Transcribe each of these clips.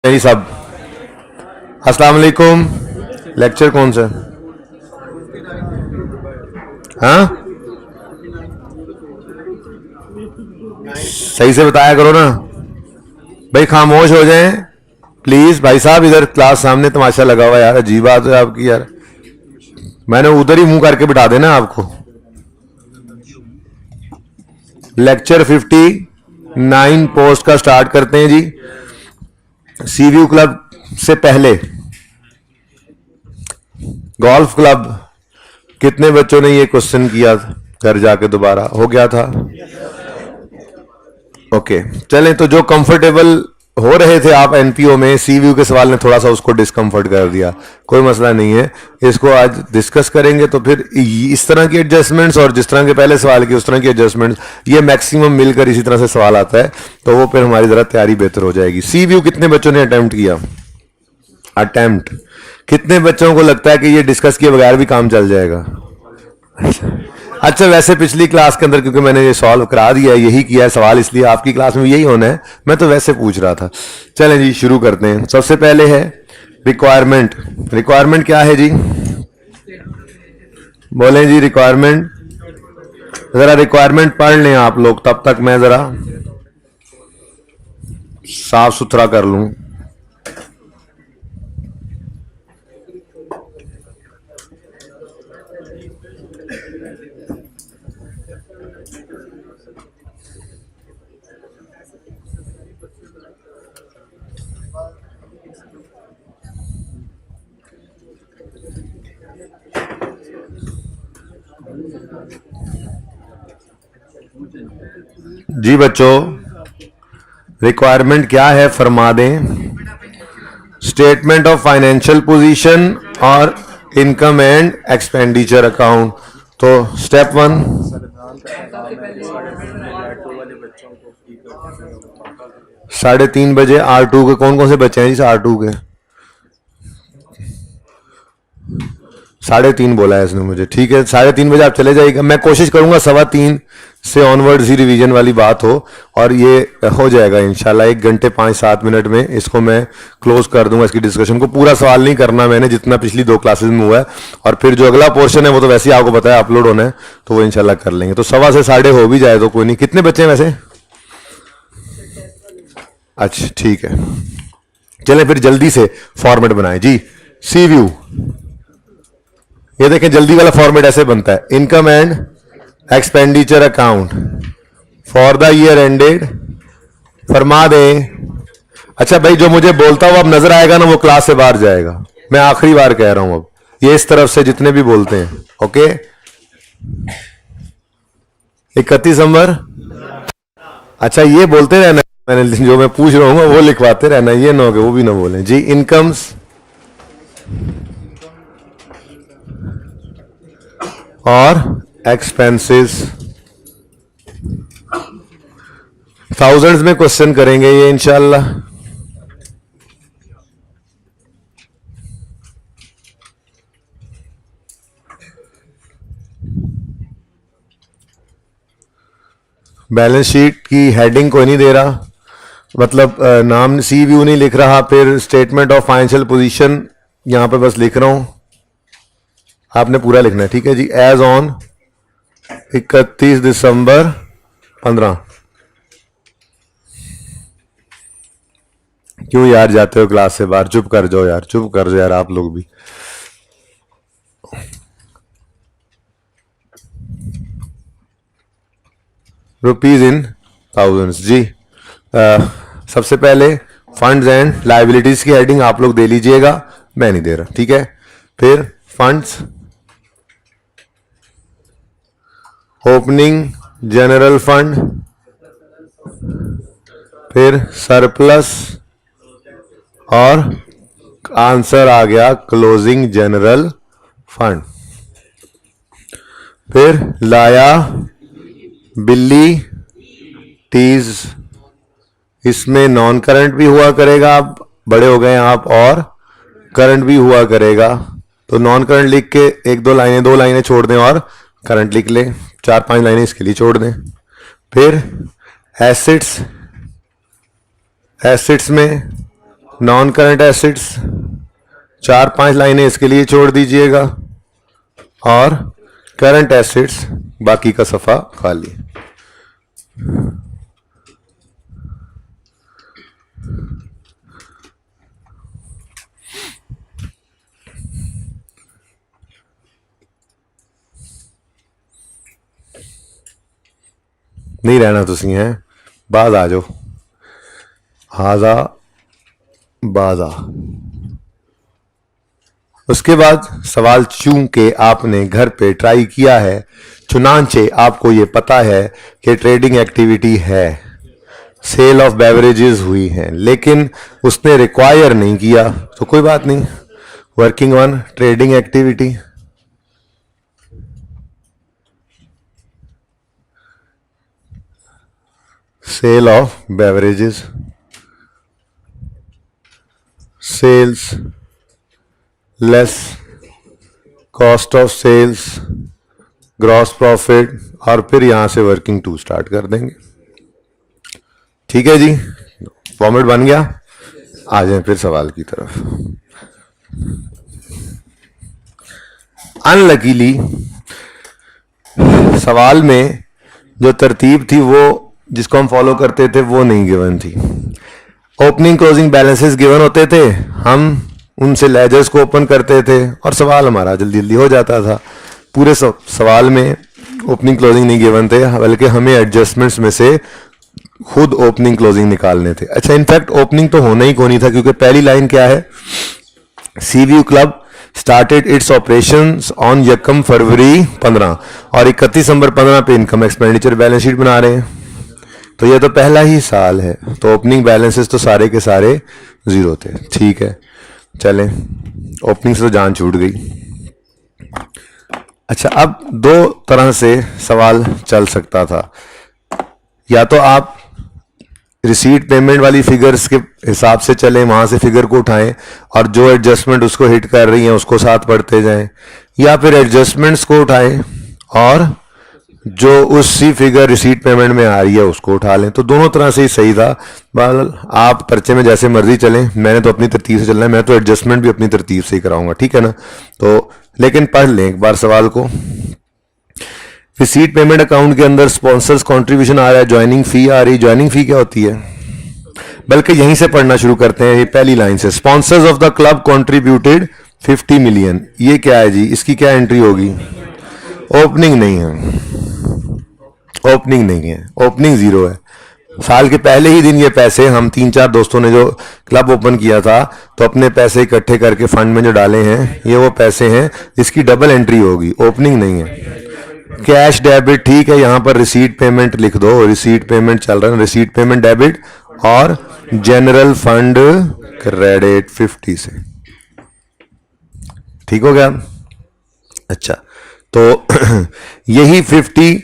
नहीं सब। अस्सलाम वालेकुम। लेक्चर कौन सा? हाँ, सही से बताया करो ना भाई। खामोश हो जाएं प्लीज। भाई साहब इधर क्लास सामने तमाशा लगा हुआ है यार, अजीब बात है आपकी यार। मैंने उधर ही मुंह करके बिठा देना आपको। लेक्चर 59 पोस्ट का स्टार्ट करते हैं जी। सीव्यू क्लब से पहले गोल्फ क्लब कितने बच्चों ने ये क्वेश्चन किया घर जाके? दोबारा हो गया था? ओके चलें, तो जो कंफर्टेबल हो रहे थे आप एनपीओ में, सीव्यू के सवाल ने थोड़ा सा उसको डिस्कम्फर्ट कर दिया। कोई मसला नहीं है, इसको आज डिस्कस करेंगे। तो फिर इस तरह की एडजस्टमेंट्स और जिस तरह के पहले सवाल की उस तरह की एडजस्टमेंट्स, ये मैक्सिमम मिलकर इसी तरह से सवाल आता है, तो वो फिर हमारी जरा तैयारी बेहतर हो जाएगी। सीव्यू कितने बच्चों ने अटेम्प्ट किया? अटेम्प्ट कितने बच्चों को लगता है कि ये डिस्कस किए बगैर भी काम चल जाएगा? अच्छा, वैसे पिछली क्लास के अंदर क्योंकि मैंने ये सॉल्व करा दिया है, यही किया है सवाल, इसलिए आपकी क्लास में यही होना है। मैं तो वैसे पूछ रहा था। चलें जी शुरू करते हैं। सबसे पहले है रिक्वायरमेंट। रिक्वायरमेंट क्या है जी? बोलें जी रिक्वायरमेंट। जरा रिक्वायरमेंट पढ़ लें आप लोग, तब तक मैं जरा साफ सुथरा कर लूं। जी बच्चों, रिक्वायरमेंट क्या है फरमा दें। स्टेटमेंट ऑफ फाइनेंशियल पोजीशन और इनकम एंड एक्सपेंडिचर अकाउंट। तो स्टेप 1, बजे R2 के कौन कौन से बच्चे हैं जी? R2 के 3:30 बोला है इसने मुझे। ठीक है, 3:30 बजे आप चले जाइएगा। मैं कोशिश करूंगा 3:15 से ऑनवर्ड्स ही रिवीजन वाली बात हो, और ये हो जाएगा इंशाल्लाह 1 घंटे 5-7 मिनट में। इसको मैं क्लोज कर दूंगा, इसकी डिस्कशन को। पूरा सवाल नहीं करना मैंने, जितना पिछली 2 क्लासेस में हुआ है। और फिर जो अगला पोर्शन है वो तो वैसे ही आपको पता है अपलोड होना है, तो वो इंशाल्लाह कर लेंगे। तो 1:15 से 3:30 हो भी जाए तो कोई नहीं। कितने बच्चे हैं वैसे? अच्छा ठीक है, चले फिर जल्दी से फॉर्मेट बनाए जी। सी व्यू, ये देखें जल्दी वाला फॉर्मेट ऐसे बनता है। Income and expenditure account for the year ended. फरमा दें। अच्छा भाई, जो मुझे बोलता हुआ अब नजर आएगा ना, वो क्लास से बाहर जाएगा। मैं आखिरी बार कह रहा हूं अब, ये इस तरफ से जितने भी बोलते हैं। Okay, 31 number. अच्छा, ये बोलते रहना, मैंने जो मैं पूछ रहा हूँ वो लिखवाते रहना, ये ना हो कि वो भी ना बोलें जी। इनकम्स और एक्सपेंसेस, थाउजेंड्स में क्वेश्चन करेंगे ये इंशाल्लाह। बैलेंस शीट की हेडिंग कोई नहीं दे रहा, मतलब नाम सी व्यू नहीं लिख रहा। फिर स्टेटमेंट ऑफ फाइनेंशियल पोजीशन यहां पे बस लिख रहा हूं, आपने पूरा लिखना है। ठीक है जी। एज ऑन 31 दिसंबर 15। क्यों यार जाते हो क्लास से बाहर? चुप कर जाओ यार, चुप कर जाओ यार आप लोग भी। रुपीज इन थाउजेंड्स जी। सबसे पहले फंड्स एंड लाइबिलिटीज की हेडिंग आप लोग दे लीजिएगा, मैं नहीं दे रहा। ठीक है, फिर फंड्स, ओपनिंग जनरल फंड, फिर सरप्लस, और आंसर आ गया क्लोजिंग जनरल फंड। फिर लाया बिल्ली टीज, इसमें नॉन करंट भी हुआ करेगा, आप बड़े हो गए आप, और करंट भी हुआ करेगा। तो नॉन करंट लिख के 1-2 लाइनें, 2 लाइनें छोड़ दें, और करंट लिख लें, 4-5 लाइनें इसके लिए छोड़ दें। फिर एसेट्स, एसेट्स में नॉन करंट एसेट्स 4-5 लाइनें इसके लिए छोड़ दीजिएगा, और करंट एसेट्स बाकी का सफ़ा खाली। नहीं रहना तुसी हैं, बाज आ जाओ, हाजा बाजा। उसके बाद सवाल, चूंकि आपने घर पे ट्राई किया है, चुनांचे आपको ये पता है कि ट्रेडिंग एक्टिविटी है, सेल ऑफ बेवरेजेस हुई है, लेकिन उसने रिक्वायर नहीं किया, तो कोई बात नहीं, working on trading activity. Sale of beverages, sales less cost of sales, gross profit, और फिर यहां से वर्किंग टू स्टार्ट कर देंगे। ठीक है जी, फॉर्मेट बन गया। आ जाए फिर सवाल की तरफ। अनलकीली सवाल में जो तरतीब थी वो जिसको हम फॉलो करते थे वो नहीं गिवन थी। ओपनिंग क्लोजिंग बैलेंसेस गिवन होते थे, हम उनसे लेजर्स को ओपन करते थे और सवाल हमारा जल्दी जल्दी हो जाता था। पूरे सवाल में ओपनिंग क्लोजिंग नहीं गिवन थे, बल्कि हमें एडजस्टमेंट्स में से खुद ओपनिंग क्लोजिंग निकालने थे। अच्छा, इनफैक्ट ओपनिंग तो होना ही नहीं था, क्योंकि पहली लाइन क्या है, CVU club started its operations on यकम फरवरी 15 और 31 नवंबर 15 पे इनकम एक्सपेंडिचर बैलेंस शीट बना रहे हैं, तो ये तो पहला ही साल है, तो ओपनिंग बैलेंसेस तो सारे के सारे जीरो थे। ठीक है, चलें, ओपनिंग से तो जान छूट गई। अच्छा, अब दो तरह से सवाल चल सकता था, या तो आप रिसीट पेमेंट वाली फिगर्स के हिसाब से चलें, वहां से फिगर को उठाएं और जो एडजस्टमेंट उसको हिट कर रही हैं उसको साथ पढ़ते जाएं, या फिर एडजस्टमेंट्स को उठाएं और जो उसी फिगर रिसीट पेमेंट में आ रही है उसको उठा लें। तो दोनों तरह से ही सही था। आप पर्चे में जैसे मर्जी चलें, मैंने तो अपनी तरतीब से चलना है, मैं तो एडजस्टमेंट भी अपनी तरतीब से ही कराऊंगा, ठीक है ना। तो लेकिन पढ़ लें एक बार सवाल को। रिसीट पेमेंट अकाउंट के अंदर स्पॉन्सर्स कंट्रीब्यूशन आ रहा है, ज्वाइनिंग फी आ रही। ज्वाइनिंग फी क्या होती है, बल्कि यहीं से पढ़ना शुरू करते हैं, ये पहली लाइन से। Sponsors of the club contributed 50 million, ये क्या है जी, इसकी क्या एंट्री होगी? ओपनिंग नहीं है, ओपनिंग नहीं है, ओपनिंग जीरो है। साल के पहले ही दिन ये पैसे हम 3-4 दोस्तों ने जो क्लब ओपन किया था, तो अपने पैसे इकट्ठे करके फंड में जो डाले हैं, ये वो पैसे हैं जिसकी डबल एंट्री होगी, ओपनिंग नहीं है। कैश डेबिट, ठीक है, यहां पर रिसीट पेमेंट लिख दो, रिसीट पेमेंट चल रहा है, रिसीट पेमेंट डेबिट, और जनरल फंड क्रेडिट 50 से, ठीक हो गया। अच्छा, तो यही 50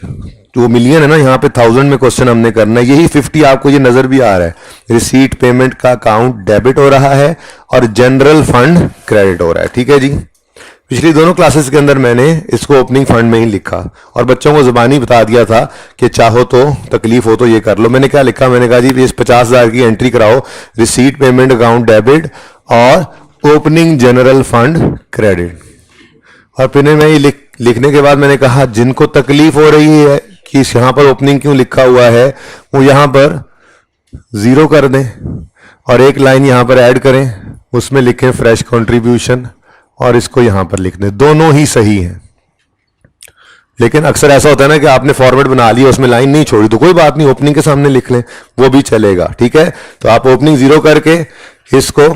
जो मिलियन है ना, यहाँ पे 1000 में क्वेश्चन हमने करना है, यही 50 आपको ये नजर भी आ रहा है, रिसीट पेमेंट का अकाउंट डेबिट हो रहा है और जनरल फंड क्रेडिट हो रहा है, ठीक है जी। पिछली दोनों क्लासेस के अंदर मैंने इसको ओपनिंग फंड में ही लिखा और बच्चों को जुबानी बता दिया था कि चाहो तो तकलीफ हो तो ये कर लो। मैंने क्या लिखा, मैंने कहा जी इस 50,000 की एंट्री कराओ, रिसीट पेमेंट अकाउंट डेबिट और ओपनिंग जनरल फंड क्रेडिट। और फिर मैं ये लिखने के बाद मैंने कहा जिनको तकलीफ हो रही है कि यहाँ पर ओपनिंग क्यों लिखा हुआ है, वो यहाँ पर जीरो कर दें और एक लाइन यहाँ पर ऐड करें, उसमें लिखें फ्रेश कंट्रीब्यूशन और इसको यहां पर लिख दें। दोनों ही सही हैं, लेकिन अक्सर ऐसा होता है ना कि आपने फॉर्मेट बना लिया, उसमें लाइन नहीं छोड़ी, तो कोई बात नहीं, ओपनिंग के सामने लिख लें, वो भी चलेगा, ठीक है। तो आप ओपनिंग जीरो करके इसको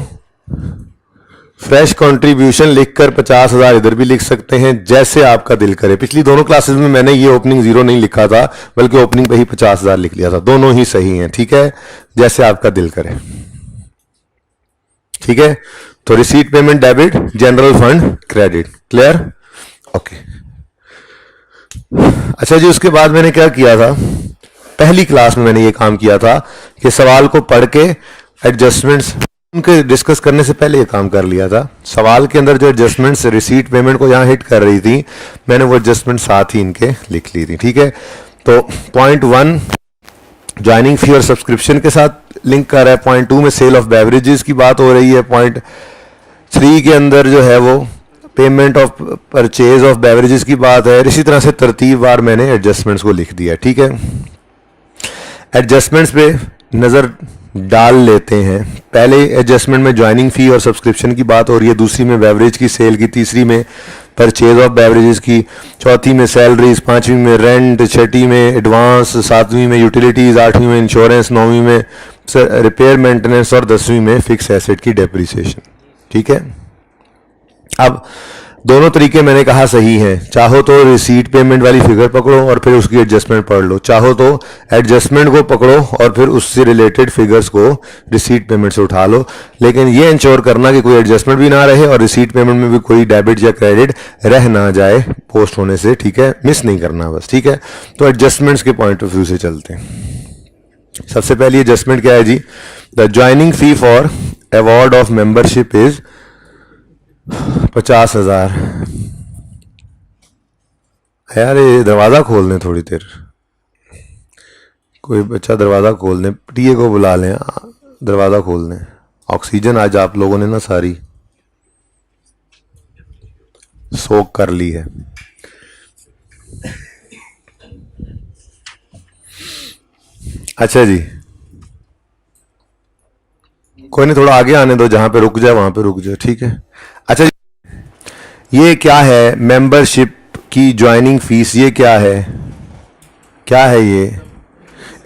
फ्रेश कंट्रीब्यूशन लिखकर 50,000 इधर भी लिख सकते हैं, जैसे आपका दिल करे। पिछली दोनों क्लासेस में मैंने ये ओपनिंग जीरो नहीं लिखा था, बल्कि ओपनिंग पे ही 50,000 लिख लिया था। दोनों ही सही हैं, ठीक है, जैसे आपका दिल करे, ठीक है। तो receipt payment debit, general fund credit, clear, okay. अच्छा जी, उसके बाद मैंने क्या किया था, पहली क्लास में मैंने ये काम किया था कि सवाल को पढ़ के एडजस्टमेंट्स उनके डिस्कस करने से पहले ये काम कर लिया था। सवाल के अंदर जो एडजस्टमेंट्स रिसीट पेमेंट को यहां हिट कर रही थी, मैंने वो एडजस्टमेंट साथ ही इनके लिख ली थी, ठीक है। तो पॉइंट 1 ज्वाइनिंग फी और सब्सक्रिप्शन के साथ लिंक कर रहा है। पॉइंट 2 में सेल ऑफ बेवरेजेस की बात हो रही है। पॉइंट 3 के अंदर जो है वो payment of purchase of beverages की बात है। इसी तरह से तरतीबवार मैंने एडजस्टमेंट्स को लिख दिया, ठीक है। एडजस्टमेंट्स पे नज़र डाल लेते हैं। पहले एडजस्टमेंट में ज्वाइनिंग फ़ी और सब्सक्रिप्शन की बात हो रही है, दूसरी में बेवरेज की सेल की, तीसरी में परचेज ऑफ बेवरेजेस की, चौथी में सैलरीज, पांचवी में रेंट, छठी में एडवांस, सातवीं में यूटिलिटीज़, आठवीं में इंश्योरेंस, नौवीं में रिपेयर मेंटेनेंस और 10वीं में फिक्स एसेट की डेप्रिसिएशन, ठीक है। अब दोनों तरीके मैंने कहा सही हैं। चाहो तो रिसीट पेमेंट वाली फिगर पकड़ो और फिर उसकी एडजस्टमेंट पढ़ लो, चाहो तो एडजस्टमेंट को पकड़ो और फिर उससे रिलेटेड फिगर्स को रिसीट पेमेंट से उठा लो। लेकिन ये इंश्योर करना कि कोई एडजस्टमेंट भी ना रहे और रिसीट पेमेंट में भी कोई डेबिट या क्रेडिट रह ना जाए पोस्ट होने से, ठीक है, मिस नहीं करना बस, ठीक है। तो एडजस्टमेंट्स के पॉइंट ऑफ व्यू से चलते हैं। सबसे पहले एडजस्टमेंट क्या है जी? The joining fee for award of membership is 50,000। यार ये दरवाज़ा खोल दें थोड़ी देर, कोई बच्चा दरवाज़ा खोल दें, टीए को बुला लें, दरवाज़ा खोल दें। ऑक्सीजन आज आप लोगों ने ना सारी सोख कर ली है। अच्छा जी, कोई नहीं, थोड़ा आगे आने दो, जहां पे रुक जाए वहां पे रुक जाए, ठीक है। अच्छा, ये क्या है? मेंबरशिप की ज्वाइनिंग फीस, ये क्या है? क्या है ये?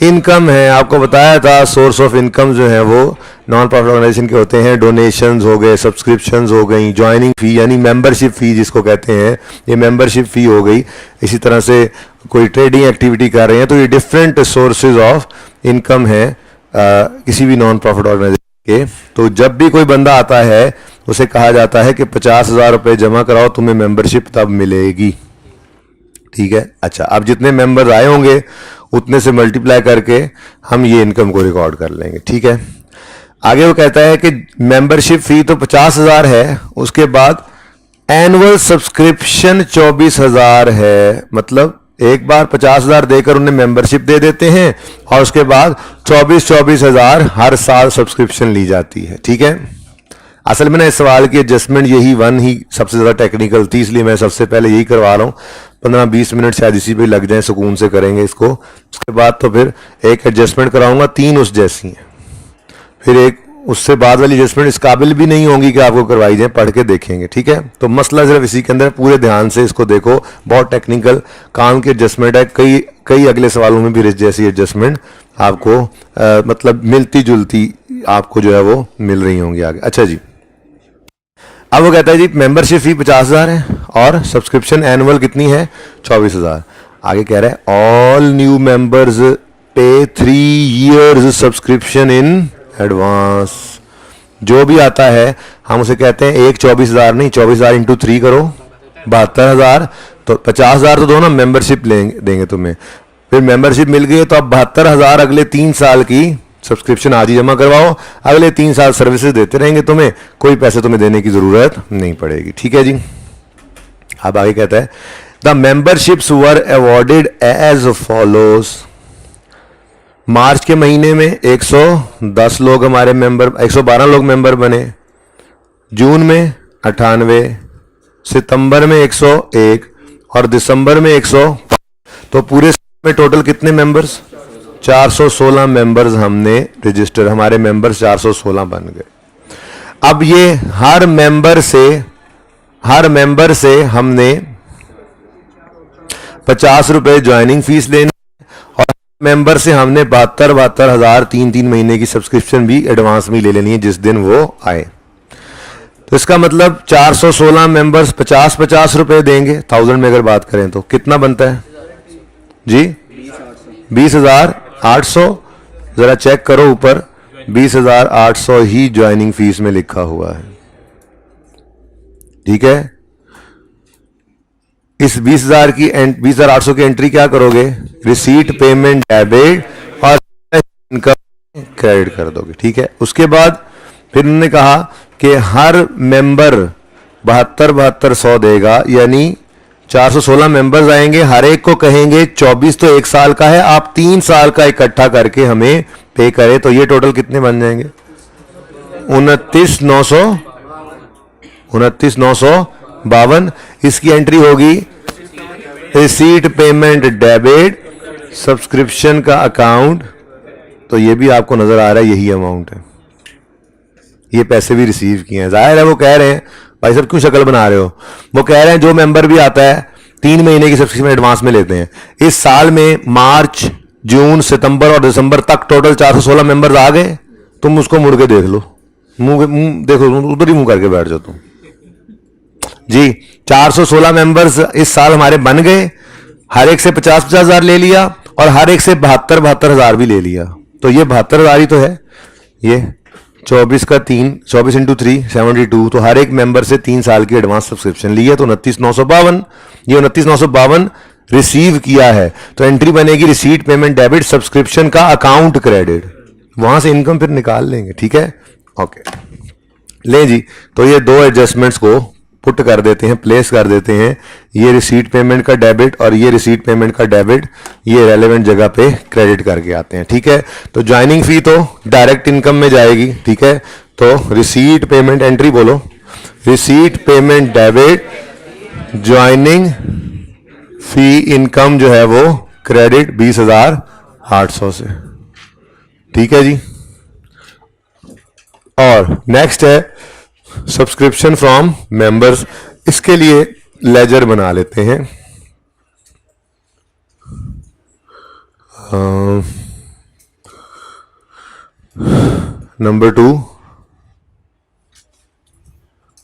इनकम है। आपको बताया था सोर्स ऑफ इनकम जो है वो नॉन प्रॉफिट ऑर्गेनाइजेशन के होते हैं। डोनेशंस हो गए, सब्सक्रिप्शंस हो गई, ज्वाइनिंग फी यानी मेंबरशिप फी जिसको कहते हैं, ये मेंबरशिप फी हो गई। इसी तरह से कोई ट्रेडिंग एक्टिविटी कर रहे हैं तो ये डिफरेंट सोर्सेज ऑफ इनकम है किसी भी नॉन प्रॉफिट ऑर्गेनाइजेशन के। तो जब भी कोई बंदा आता है उसे कहा जाता है कि 50,000 रुपये जमा कराओ, तुम्हें मेंबरशिप तब मिलेगी, ठीक है। अच्छा, अब जितने मेंबर्स आए होंगे उतने से मल्टीप्लाई करके हम ये इनकम को रिकॉर्ड कर लेंगे, ठीक है। आगे वो कहता है कि मेंबरशिप फी तो 50,000 है, उसके बाद एनुअल सब्सक्रिप्शन 24,000 है। मतलब एक बार 50,000 देकर उन्हें मेंबरशिप दे देते हैं और उसके बाद 24,000 हर साल सब्सक्रिप्शन ली जाती है, ठीक है। असल में ना इस सवाल की एडजस्टमेंट यही वन ही सबसे ज़्यादा टेक्निकल थी, इसलिए मैं सबसे पहले यही करवा रहा हूँ। 15-20 मिनट शायद इसी पे लग जाए, सुकून से करेंगे इसको। उसके बाद तो फिर एक एडजस्टमेंट कराऊंगा, 3 उस जैसी हैं, फिर एक उससे बाद वाली एडजस्टमेंट इस काबिल भी नहीं होंगी कि आपको करवाई जाए, पढ़ के देखेंगे, ठीक है। तो मसला सिर्फ इसी के अंदर, पूरे ध्यान से इसको देखो, बहुत टेक्निकल काम की एडजस्टमेंट है। कई अगले सवालों में भी जैसी एडजस्टमेंट आपको मतलब मिलती जुलती आपको जो है वो मिल रही होंगी आगे। अच्छा जी, अब वो कहता है जी मेंबरशिप फी 50,000 है और सब्सक्रिप्शन एनुअल कितनी है? 24,000। आगे कह रहा है ऑल न्यू मेंबर्स पे 3 years सब्सक्रिप्शन इन एडवांस। जो भी आता है हम उसे कहते हैं एक 24,000 नहीं, 24,000 इंटू 3 करो 72,000। तो 50,000 तो दो ना, मेंबरशिप देंगे तुम्हें। फिर मेंबरशिप मिल गई तो अब 72,000 अगले 3 साल की सब्सक्रिप्शन आज ही जमा करवाओ, अगले 3 साल सर्विसेज देते रहेंगे तुम्हें, कोई पैसे तुम्हें देने की जरूरत नहीं पड़ेगी, ठीक है जी। अब आगे कहता है the memberships were awarded as follows. मार्च के महीने में 110 लोग हमारे मेंबर, 112 लोग मेंबर बने। जून में 98, सितंबर में 101 और दिसंबर में 105। तो पूरे में टोटल कितने मेंबर्स? 416 मेंबर्स हमने रजिस्टर, हमारे मेंबर्स 416 बन गए। अब ये हर मेंबर से हमने 50 रुपए ज्वाइनिंग फीस लेनी और मेंबर से हमने 72,000 3 महीने की सब्सक्रिप्शन भी एडवांस में ले लेनी है जिस दिन वो आए। तो इसका मतलब 416 मेंबर्स 50-50 रुपए देंगे। 1000 में अगर बात करें तो कितना बनता है जी? 20,800। जरा चेक करो ऊपर, 20,800 ही ज्वाइनिंग फीस में लिखा हुआ है, ठीक है। इस 20,800 की एंट्री क्या करोगे? रिसीट पेमेंट डेबिट और इनकम क्रेडिट कर दोगे, ठीक है। उसके बाद फिर उन्होंने कहा कि हर मेंबर 72,100 देगा, यानी 416 मेंबर्स आएंगे, हर एक को कहेंगे 24 तो 1 साल का है, आप 3 साल का इकट्ठा करके हमें पे करें, तो ये टोटल कितने बन जाएंगे? 29,952। इसकी एंट्री होगी रिसीट पेमेंट डेबिट सब्सक्रिप्शन का अकाउंट, तो ये भी आपको नजर आ रहा है यही अमाउंट है, ये पैसे भी रिसीव किए हैं। जाहिर है वो कह रहे हैं भाई साहब क्यों शक्ल बना रहे हो, वो कह रहे हैं जो मेंबर भी आता है 3 महीने की सब्सक्रिप्शन एडवांस में लेते हैं। इस साल में मार्च, जून, सितंबर और दिसंबर तक टोटल 416 मेंबर्स आ गए। तुम उसको मुड़ के देख लो, मुंह देखो, उधर ही मुंह करके बैठ जाओ तुम जी। 416 मेंबर्स इस साल हमारे बन गए, हर एक से 50-50 हजार ले लिया और हर एक से 72-72 हजार भी ले लिया, तो ये 72 हजार ही तो है। ये 24 का 3, 24 इंटू 3 72, तो हर एक मेंबर से 3 साल की एडवांस सब्सक्रिप्शन ली है, तो 29,952। ये 29,952 रिसीव किया है, तो एंट्री बनेगी रिसीट पेमेंट डेबिट सब्सक्रिप्शन का अकाउंट क्रेडिट, वहां से इनकम फिर निकाल लेंगे। ठीक है, ओके ले जी। तो ये दो एडजस्टमेंट्स को पुट कर देते हैं, प्लेस कर देते हैं, ये रिसीट पेमेंट का डेबिट और ये रिसीट पेमेंट का डेबिट, ये रेलेवेंट जगह पे क्रेडिट करके आते हैं। ठीक है, तो ज्वाइनिंग फी तो डायरेक्ट इनकम में जाएगी। ठीक है, तो रिसीट पेमेंट एंट्री बोलो, रिसीट पेमेंट डेबिट ज्वाइनिंग फी इनकम जो है वो क्रेडिट 20,800 से। ठीक है जी, और नेक्स्ट है सब्सक्रिप्शन फ्रॉम मेंबर्स। इसके लिए लेजर बना लेते हैं। नंबर 2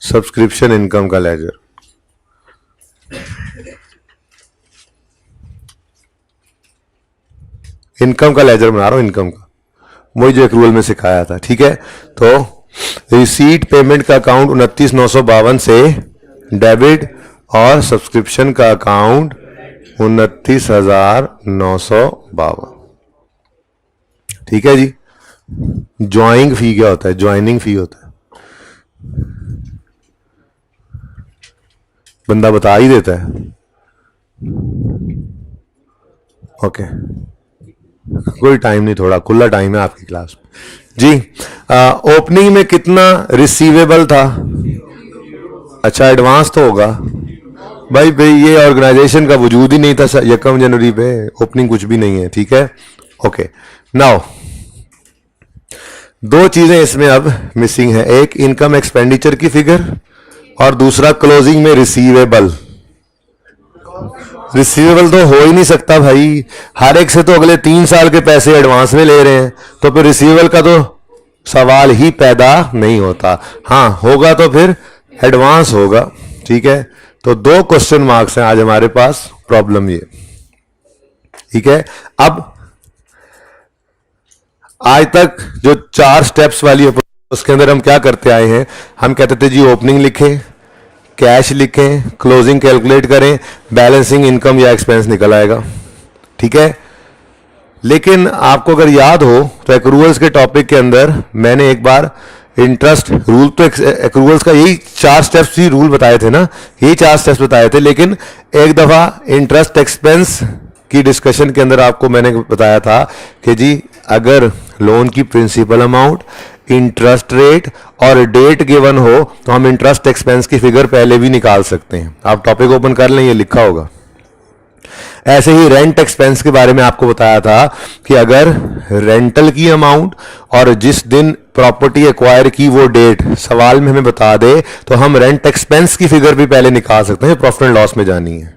सब्सक्रिप्शन इनकम का लेजर। इनकम का लेजर बना रहा हूं, इनकम का, वही जो एक्रूअल में सिखाया था। ठीक है, तो रिसीट पेमेंट का अकाउंट 29,952 से डेबिट और सब्सक्रिप्शन का अकाउंट 29,952। ठीक है जी। ज्वाइनिंग फी क्या होता है? ज्वाइनिंग फी होता है, बंदा बता ही देता है। ओके, कोई टाइम नहीं, थोड़ा खुला टाइम है आपकी क्लास जी। ओपनिंग में कितना रिसीवेबल था? अच्छा, एडवांस तो होगा भाई, ये ऑर्गेनाइजेशन का वजूद ही नहीं था 1 जनवरी पे, ओपनिंग कुछ भी नहीं है। ठीक है, ओके। नाउ दो चीजें इसमें अब मिसिंग है, एक इनकम एक्सपेंडिचर की फिगर और दूसरा क्लोजिंग में रिसीवेबल। रिसीवेबल तो हो ही नहीं सकता भाई, हर एक से तो अगले 3 साल के पैसे एडवांस में ले रहे हैं, तो फिर रिसीवेबल का तो सवाल ही पैदा नहीं होता। हाँ होगा तो फिर एडवांस होगा। ठीक है, तो 2 क्वेश्चन मार्क्स हैं आज हमारे पास, प्रॉब्लम ये। ठीक है, अब आज तक जो 4 स्टेप्स वाली उसके अंदर हम क्या करते आए हैं, हम कहते थे जी ओपनिंग लिखें, कैश लिखें, क्लोजिंग कैलकुलेट करें, बैलेंसिंग इनकम या एक्सपेंस निकल आएगा। ठीक है, लेकिन आपको अगर याद हो तो एक्रूअल्स के टॉपिक के अंदर मैंने एक बार इंटरेस्ट रूल, तो एक्रूअल्स का यही 4 स्टेप्स ही रूल बताए थे ना, यही 4 स्टेप्स बताए थे, लेकिन एक दफा इंटरेस्ट एक्सपेंस की डिस्कशन के अंदर आपको मैंने बताया था कि जी अगर लोन की प्रिंसिपल अमाउंट, इंटरेस्ट रेट और डेट गिवन हो तो हम इंटरेस्ट एक्सपेंस की फिगर पहले भी निकाल सकते हैं। आप टॉपिक ओपन कर लें, ये लिखा होगा। ऐसे ही रेंट एक्सपेंस के बारे में आपको बताया था कि अगर रेंटल की अमाउंट और जिस दिन प्रॉपर्टी एक्वायर की वो डेट सवाल में हमें बता दे तो हम रेंट एक्सपेंस की फिगर भी पहले निकाल सकते हैं, प्रॉफिट एंड लॉस में जानी है।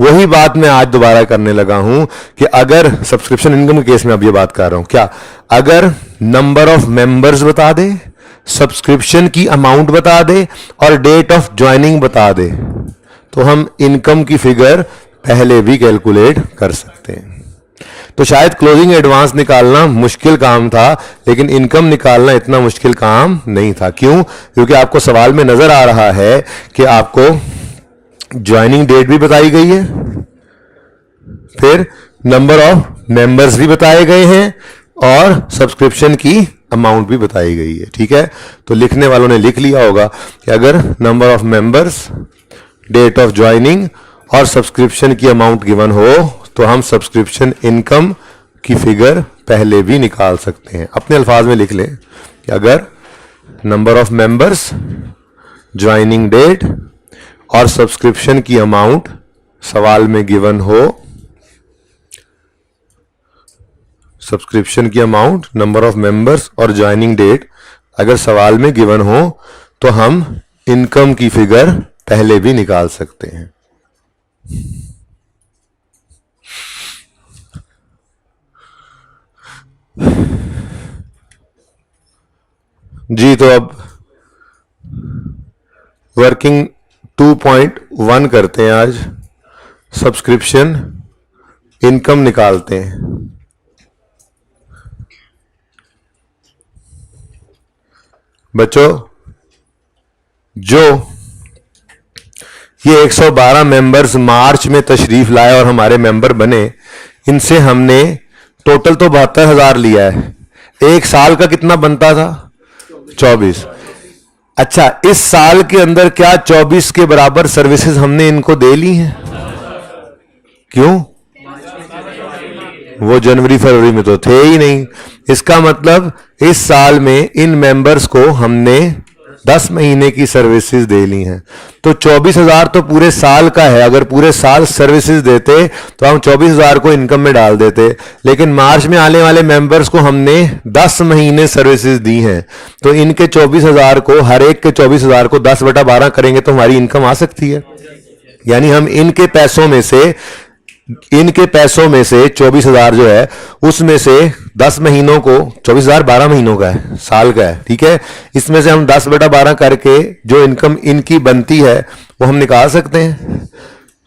वही बात मैं आज दोबारा करने लगा हूं कि अगर सब्सक्रिप्शन इनकम के केस में अब ये बात कर रहा हूं, क्या अगर नंबर ऑफ मेंबर्स बता दे, सब्सक्रिप्शन की अमाउंट बता दे और डेट ऑफ ज्वाइनिंग बता दे तो हम इनकम की फिगर पहले भी कैलकुलेट कर सकते हैं। तो शायद क्लोजिंग एडवांस निकालना मुश्किल काम था, लेकिन इनकम निकालना इतना मुश्किल काम नहीं था। क्यों? क्योंकि आपको सवाल में नजर आ रहा है कि आपको ज्वाइनिंग डेट भी बताई गई है, फिर नंबर ऑफ मेंबर्स भी बताए गए हैं और सब्सक्रिप्शन की अमाउंट भी बताई गई है। ठीक है, तो लिखने वालों ने लिख लिया होगा कि अगर number of members, date of joining और सब्सक्रिप्शन की अमाउंट गिवन हो तो हम सब्सक्रिप्शन इनकम की फिगर पहले भी निकाल सकते हैं। अपने अल्फाज में लिख लें कि अगर number of members, joining date और सब्सक्रिप्शन की अमाउंट सवाल में गिवन हो, सब्सक्रिप्शन की अमाउंट, नंबर ऑफ मेंबर्स और ज्वाइनिंग डेट अगर सवाल में गिवन हो तो हम इनकम की फिगर पहले भी निकाल सकते हैं। जी, तो अब वर्किंग 2.1 करते हैं। आज सब्सक्रिप्शन इनकम निकालते हैं। बच्चों, जो ये 112 मेंबर्स मार्च में तशरीफ लाए और हमारे मेंबर बने, इनसे हमने टोटल तो 72,000 लिया है। एक साल का कितना बनता था? 24। अच्छा, इस साल के अंदर क्या 24 के बराबर सर्विसेज हमने इनको दे ली हैं? क्यों? वो जनवरी फरवरी में तो थे ही नहीं। इसका मतलब इस साल में इन मेंबर्स को हमने 10 महीने की सर्विसेज दे ली हैं। तो 24,000 तो पूरे साल का है। अगर पूरे साल सर्विसेज देते तो हम 24,000 को इनकम में डाल देते, लेकिन मार्च में आने वाले मेंबर्स को हमने 10 महीने सर्विसेज दी हैं। तो इनके 24,000 को, हर एक के 24,000 को 10/12 करेंगे तो हमारी इनकम आ सकती है। यानी हम इनके पैसों में से 24,000 जो है उसमें से 10 महीनों को, 24,000 12 महीनों का है, साल का है, ठीक है। इसमें से हम 10/12 करके जो इनकम इनकी बनती है वो हम निकाल सकते हैं।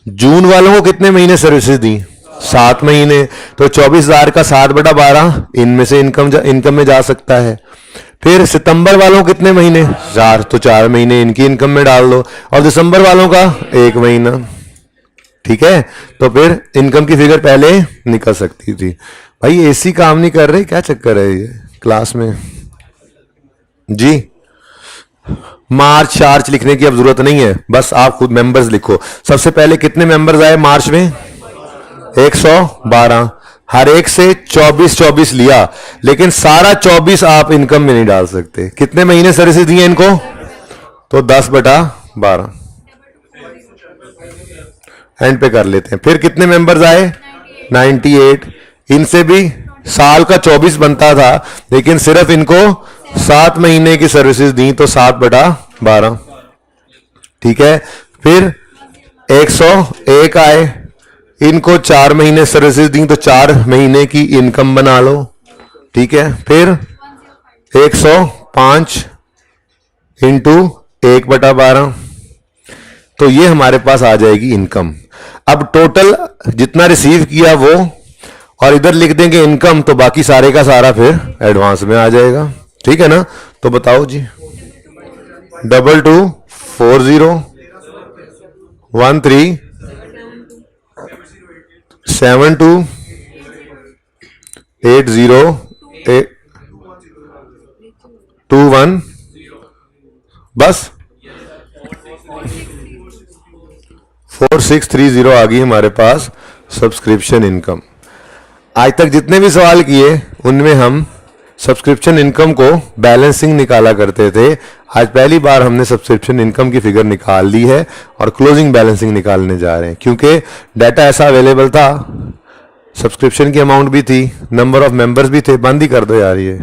जून वालों को कितने महीने सर्विसेज दी? 7 महीने। तो 24,000 का 7/12 इनमें से इनकम में जा सकता है। फिर सितंबर वालों कितने महीने? 4। तो 4 महीने इनकी इनकम में डाल दो। और दिसंबर वालों का 1 महीना, ठीक है। तो फिर इनकम की फिगर पहले निकल सकती थी। भाई एसी काम नहीं कर रहे, क्या चक्कर है ये क्लास में? जी, मार्च लिखने की अब जरूरत नहीं है, बस आप खुद मेंबर्स लिखो। सबसे पहले कितने मेंबर्स आए मार्च में? 112। हर एक से 24 लिया, लेकिन सारा 24 आप इनकम में नहीं डाल सकते। कितने महीने सर्विसेज दिए इनको? तो 10/12 एंड पे कर लेते हैं। फिर कितने मेंबर्स आए? 98। इनसे भी साल का 24 बनता था, लेकिन सिर्फ इनको 7 महीने की सर्विसेज दी, तो 7/12, ठीक है। फिर 101 आए, इनको 4 महीने सर्विसेज दी, तो 4 महीने की इनकम बना लो, ठीक है। फिर 105 इंटू 1/12, तो ये हमारे पास आ जाएगी इनकम। अब टोटल जितना रिसीव किया वो, और इधर लिख देंगे इनकम, तो बाकी सारे का सारा फिर एडवांस में आ जाएगा, ठीक है ना। तो बताओ जी, 224313728021, बस 4630 आ गई हमारे पास सब्सक्रिप्शन इनकम। आज तक जितने भी सवाल किए उनमें हम सब्सक्रिप्शन इनकम को बैलेंसिंग निकाला करते थे। आज पहली बार हमने सब्सक्रिप्शन इनकम की फिगर निकाल ली है और क्लोजिंग बैलेंसिंग निकालने जा रहे हैं, क्योंकि डाटा ऐसा अवेलेबल था। सब्सक्रिप्शन की अमाउंट भी थी, नंबर ऑफ मेंबर्स भी थे। बंद ही कर दो यार, ये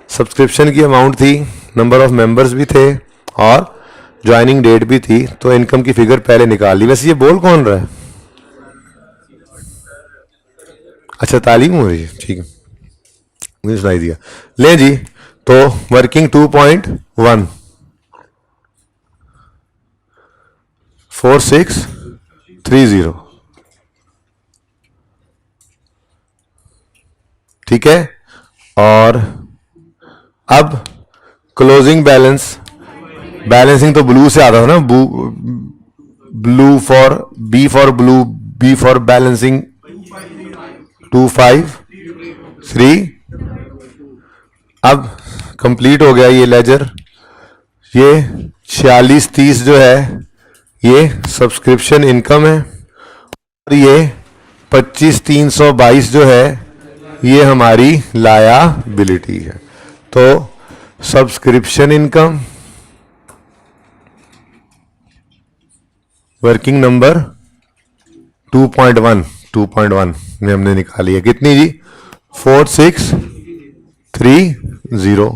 सब्सक्रिप्शन की अमाउंट थी, नंबर ऑफ मेंबर्स भी थे और ज्वाइनिंग डेट भी थी, तो इनकम की फिगर पहले निकाल ली। वैसे ये बोल कौन रहा है? अच्छा, तालीम हो रही है, ठीक है, मुझे सुनाई दिया। ले जी, तो वर्किंग 2.1 4630, ठीक है। और अब क्लोजिंग बैलेंसिंग तो ब्लू से आता था ना, blue for B for blue, B for balancing 253। अब कंप्लीट हो गया ये लेजर। ये 4630 जो है ये सब्सक्रिप्शन इनकम है, और ये 25,322 जो है ये हमारी लायबिलिटी है। तो सब्सक्रिप्शन इनकम वर्किंग नंबर 2.1 में हमने निकाली है कितनी जी 4630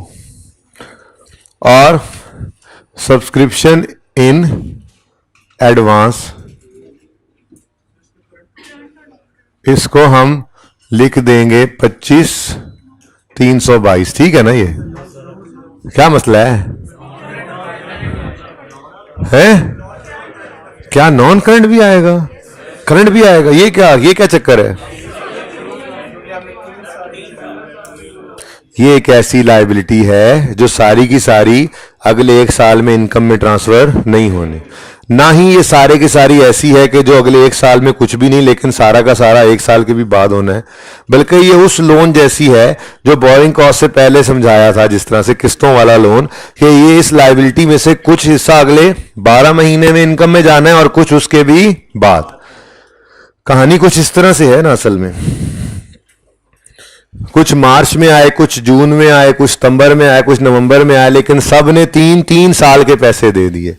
और सब्सक्रिप्शन इन एडवांस इसको हम लिख देंगे 25,322। ठीक है ना? ये क्या मसला है क्या नॉन करंट भी आएगा करंट भी आएगा? ये क्या चक्कर है? ये एक ऐसी लायबिलिटी है जो सारी की सारी अगले 1 साल में इनकम में ट्रांसफर नहीं होने, ना ही ये सारे की सारी ऐसी है कि जो अगले 1 साल में कुछ भी नहीं लेकिन सारा का सारा 1 साल के भी बाद होना है, बल्कि ये उस लोन जैसी है जो बोरिंग कॉस्ट से पहले समझाया था, जिस तरह से किस्तों वाला लोन, कि ये इस लायबिलिटी में से कुछ हिस्सा अगले 12 महीने में इनकम में जाना है और कुछ उसके भी बाद। कहानी कुछ इस तरह से है ना असल में, कुछ मार्च में आए, कुछ जून में आए, कुछ सितंबर में आए, कुछ नवंबर में आए, लेकिन सब ने 3-3 साल के पैसे दे दिए।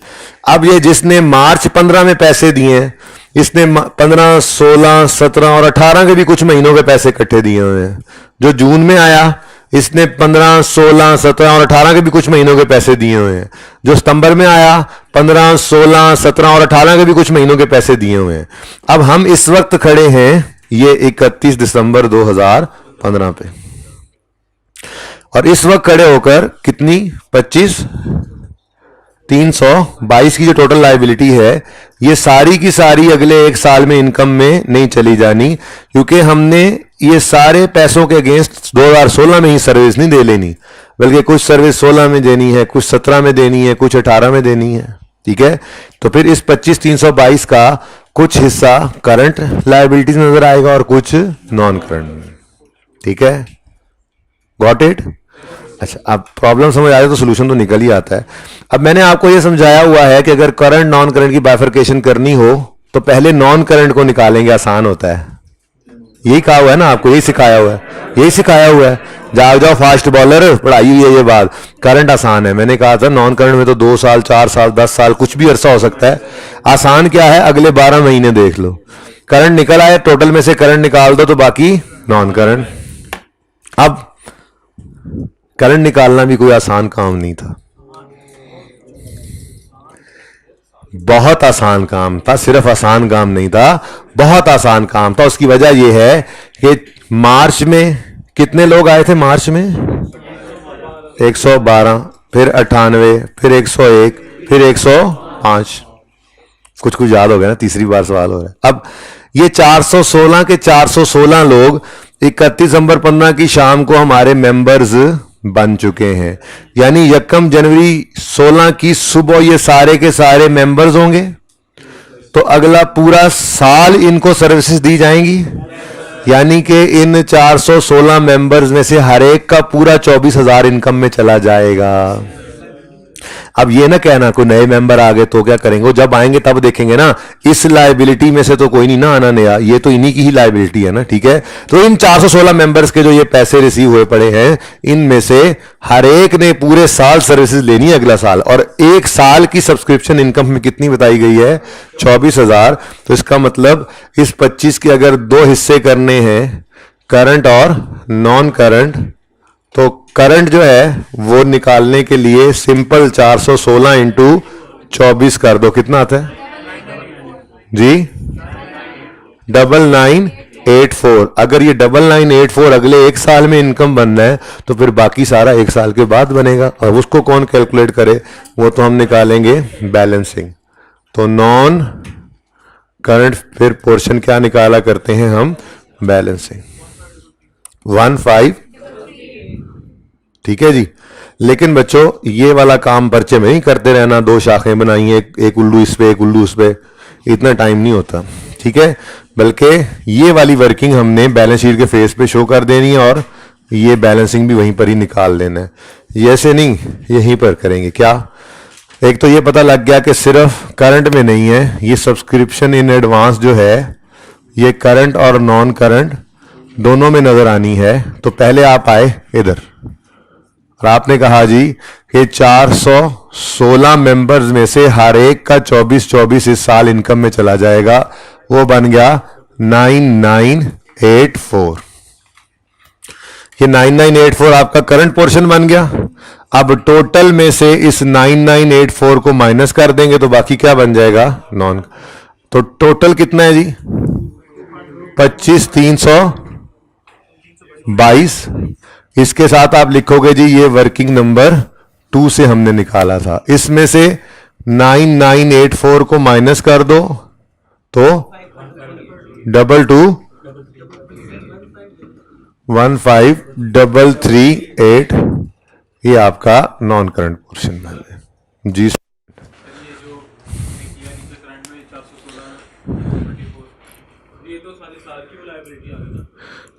अब ये जिसने मार्च 15 में पैसे दिए, इसने 15, 16, 17 और 18 के भी कुछ महीनों के पैसे इकट्ठे दिए हुए हैं। जो जून में आया इसने 15, 16, 17 और 18 के भी कुछ महीनों के पैसे दिए हुए हैं। जो सितंबर में आया 15, 16, 17 और 18 के भी कुछ महीनों के पैसे दिए हुए हैं। अब हम इस वक्त खड़े हैं ये 31 दिसंबर 2015 पे, और इस वक्त खड़े होकर कितनी 25,322 की जो टोटल लायबिलिटी है, ये सारी की सारी अगले 1 साल में इनकम में नहीं चली जानी, क्योंकि हमने ये सारे पैसों के अगेंस्ट 2016 में ही सर्विस नहीं दे लेनी, बल्कि कुछ सर्विस 16 में देनी है, कुछ 17 में देनी है, कुछ 18 में देनी है। ठीक है? तो फिर इस 25,322 का कुछ हिस्सा करंट लायबिलिटीज में नजर आएगा और कुछ नॉन करंट। ठीक है? Got it? अच्छा, अब प्रॉब्लम समझ आ जाए तो सोल्यूशन तो निकल ही आता है। अब मैंने आपको यह समझाया हुआ है कि अगर करंट नॉन करंट की बाइफरकेशन करनी हो तो पहले नॉन करंट को निकालेंगे, आसान होता है। यही कहा हुआ है ना आपको, यही सिखाया हुआ है, यही सिखाया हुआ है। जाओ फास्ट बॉलर, पढ़ाई हुई है ये बात। करंट आसान है, मैंने कहा था नॉन करंट में तो 2 साल, 4 साल, 10 साल कुछ भी अरसा हो सकता है। आसान क्या है, अगले 12 महीने देख लो। करंट निकल आए, टोटल में से करंट निकाल दो तो बाकी नॉन करंट। अब करंट निकालना भी कोई आसान काम नहीं था, बहुत आसान काम था। सिर्फ आसान काम नहीं था, बहुत आसान काम था। उसकी वजह यह है कि मार्च में कितने लोग आए थे? मार्च में 112, फिर 98, फिर 101, फिर 105। कुछ याद हो गया ना? तीसरी बार सवाल हो रहा है। अब ये 416 के 416 लोग 31 दिसंबर 15 की शाम को हमारे मेंबर्स बन चुके हैं, यानी 1 जनवरी 16 की सुबह ये सारे के सारे मेंबर्स होंगे। तो अगला पूरा साल इनको सर्विसेज दी जाएंगी, यानी कि इन 416 मेंबर्स में से हर एक का पूरा 24,000 इनकम में चला जाएगा। अब ये ना कहना कोई नए मेंबर आ गए तो क्या करेंगे, वो जब आएंगे तब देखेंगे ना। इस लायबिलिटी में से तो कोई नहीं ना आना नया, ये तो इन्हीं की ही लायबिलिटी है ना। ठीक है? तो इन 416 मेंबर्स के जो ये पैसे रिसीव हुए पड़े हैं, इनमें से हर एक ने पूरे साल सर्विसेज लेनी है अगला साल, और 1 साल की सब्सक्रिप्शन इनकम में कितनी बताई गई है? 24,000। तो इसका मतलब इस 25 के अगर 2 हिस्से करने हैं, करंट और नॉन करंट, तो करंट जो है वो निकालने के लिए सिंपल 416 इंटू 24 कर दो। कितना आता है जी? 9984। अगर ये 9984 अगले 1 साल में इनकम बनना है तो फिर बाकी सारा 1 साल के बाद बनेगा। और उसको कौन कैलकुलेट करे? वो तो हम निकालेंगे बैलेंसिंग। तो नॉन करंट फिर पोर्शन क्या निकाला करते हैं हम? बैलेंसिंग 15। ठीक है जी? लेकिन बच्चों ये वाला काम पर्चे में नहीं करते रहना, 2 शाखें बनाई, एक उल्लू इस पे एक उल्लू उस पे, इतना टाइम नहीं होता। ठीक है? बल्कि ये वाली वर्किंग हमने बैलेंस शीट के फेस पे शो कर देनी है और ये बैलेंसिंग भी वहीं पर ही निकाल देना है। ये ऐसे नहीं, यहीं पर करेंगे। क्या? एक तो ये पता लग गया कि सिर्फ करंट में नहीं है, ये सब्सक्रिप्शन इन एडवांस जो है ये करंट और नॉन करंट दोनों में नजर आनी है। तो पहले आप आए इधर और आपने कहा जी कि 416 मेंबर्स में से हर एक का 24-24 इस साल इनकम में चला जाएगा। वो बन गया 9984। ये 9984 आपका करंट पोर्शन बन गया। अब टोटल में से इस 9984 को माइनस कर देंगे तो बाकी क्या बन जाएगा, नॉन। तो टोटल कितना है जी, 25,322। इसके साथ आप लिखोगे जी ये वर्किंग नंबर 2 से हमने निकाला था। इसमें से 9984 को माइनस कर दो तो 22,15,338। ये आपका नॉन करंट पोर्शन है जी।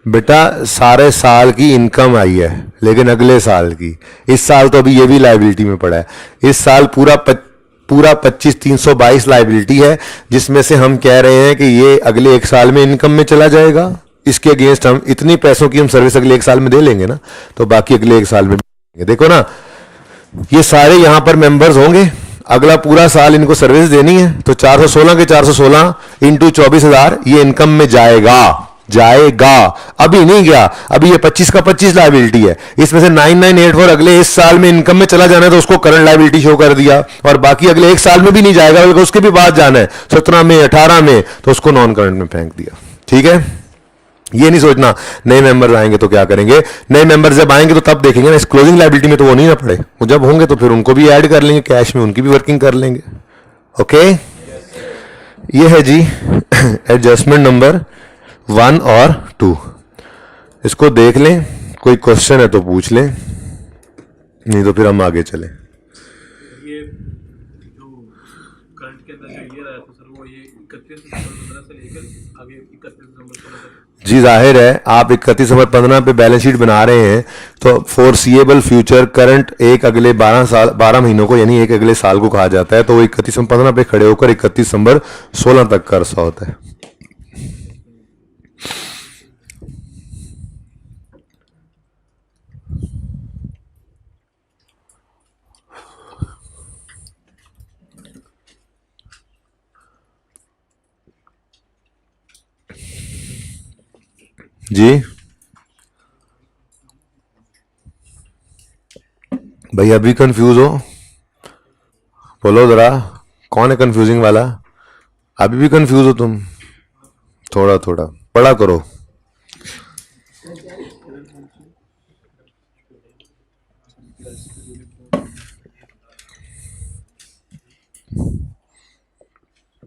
बेटा सारे साल की इनकम आई है, लेकिन अगले साल की, इस साल तो अभी ये भी लाइबिलिटी में पड़ा है। इस साल पूरा 25,322 लाइबिलिटी है, जिसमें से हम कह रहे हैं कि ये अगले एक साल में इनकम में चला जाएगा। इसके अगेंस्ट हम इतनी पैसों की हम सर्विस अगले एक साल में दे लेंगे ना, तो बाकी अगले एक साल में देंगे। देखो ना, ये सारे यहां पर मेंबर्स होंगे, अगला पूरा साल इनको सर्विस देनी है, तो 416 के 416 इंटू 24,000 ये इनकम में जाएगा। अभी नहीं गया, अभी ये 25 का 25 लाइबिलिटी है। इसमें से 9984 अगले इस साल में इनकम में चला जाना है, तो उसको करंट लाइबिलिटी शो कर दिया। और बाकी अगले एक साल में भी नहीं जाएगा, बल्कि उसके भी बाद जाना है 17 में 18 में, तो उसको नॉन करंट में फेंक दिया। ठीक है, ये नहीं सोचना नए मेंबर आएंगे तो क्या करेंगे। नए मेंबर जब आएंगे तो तब देखेंगे ना, इस क्लोजिंग लाइबिलिटी में तो वो नहीं ना पड़े, वो जब होंगे तो फिर उनको भी ऐड कर लेंगे कैश में, उनकी भी वर्किंग कर लेंगे। ओके, ये है जी एडजस्टमेंट नंबर 1 और 2। इसको देख लें, कोई क्वेश्चन है तो पूछ लें, नहीं तो फिर हम आगे चलें। ये जो करंट के अंदर जो ये रहा तो सर वो ये 31 दिसंबर 15 से लेकर आगे 31 दिसंबर 16 तक। जी जाहिर है, आप 31/15 पे बैलेंस शीट बना रहे हैं, तो फोरसीएबल फ्यूचर करंट एक अगले 12 महीनों को, यानी एक अगले साल को कहा जाता है। तो वो 31/15 पे खड़े होकर 31 दिसंबर 16 तक का अरसा होता है। जी भाई, अभी कंफ्यूज हो, बोलो जरा, कौन है कंफ्यूजिंग वाला? अभी भी कंफ्यूज हो तुम? थोड़ा थोड़ा पढ़ा करो।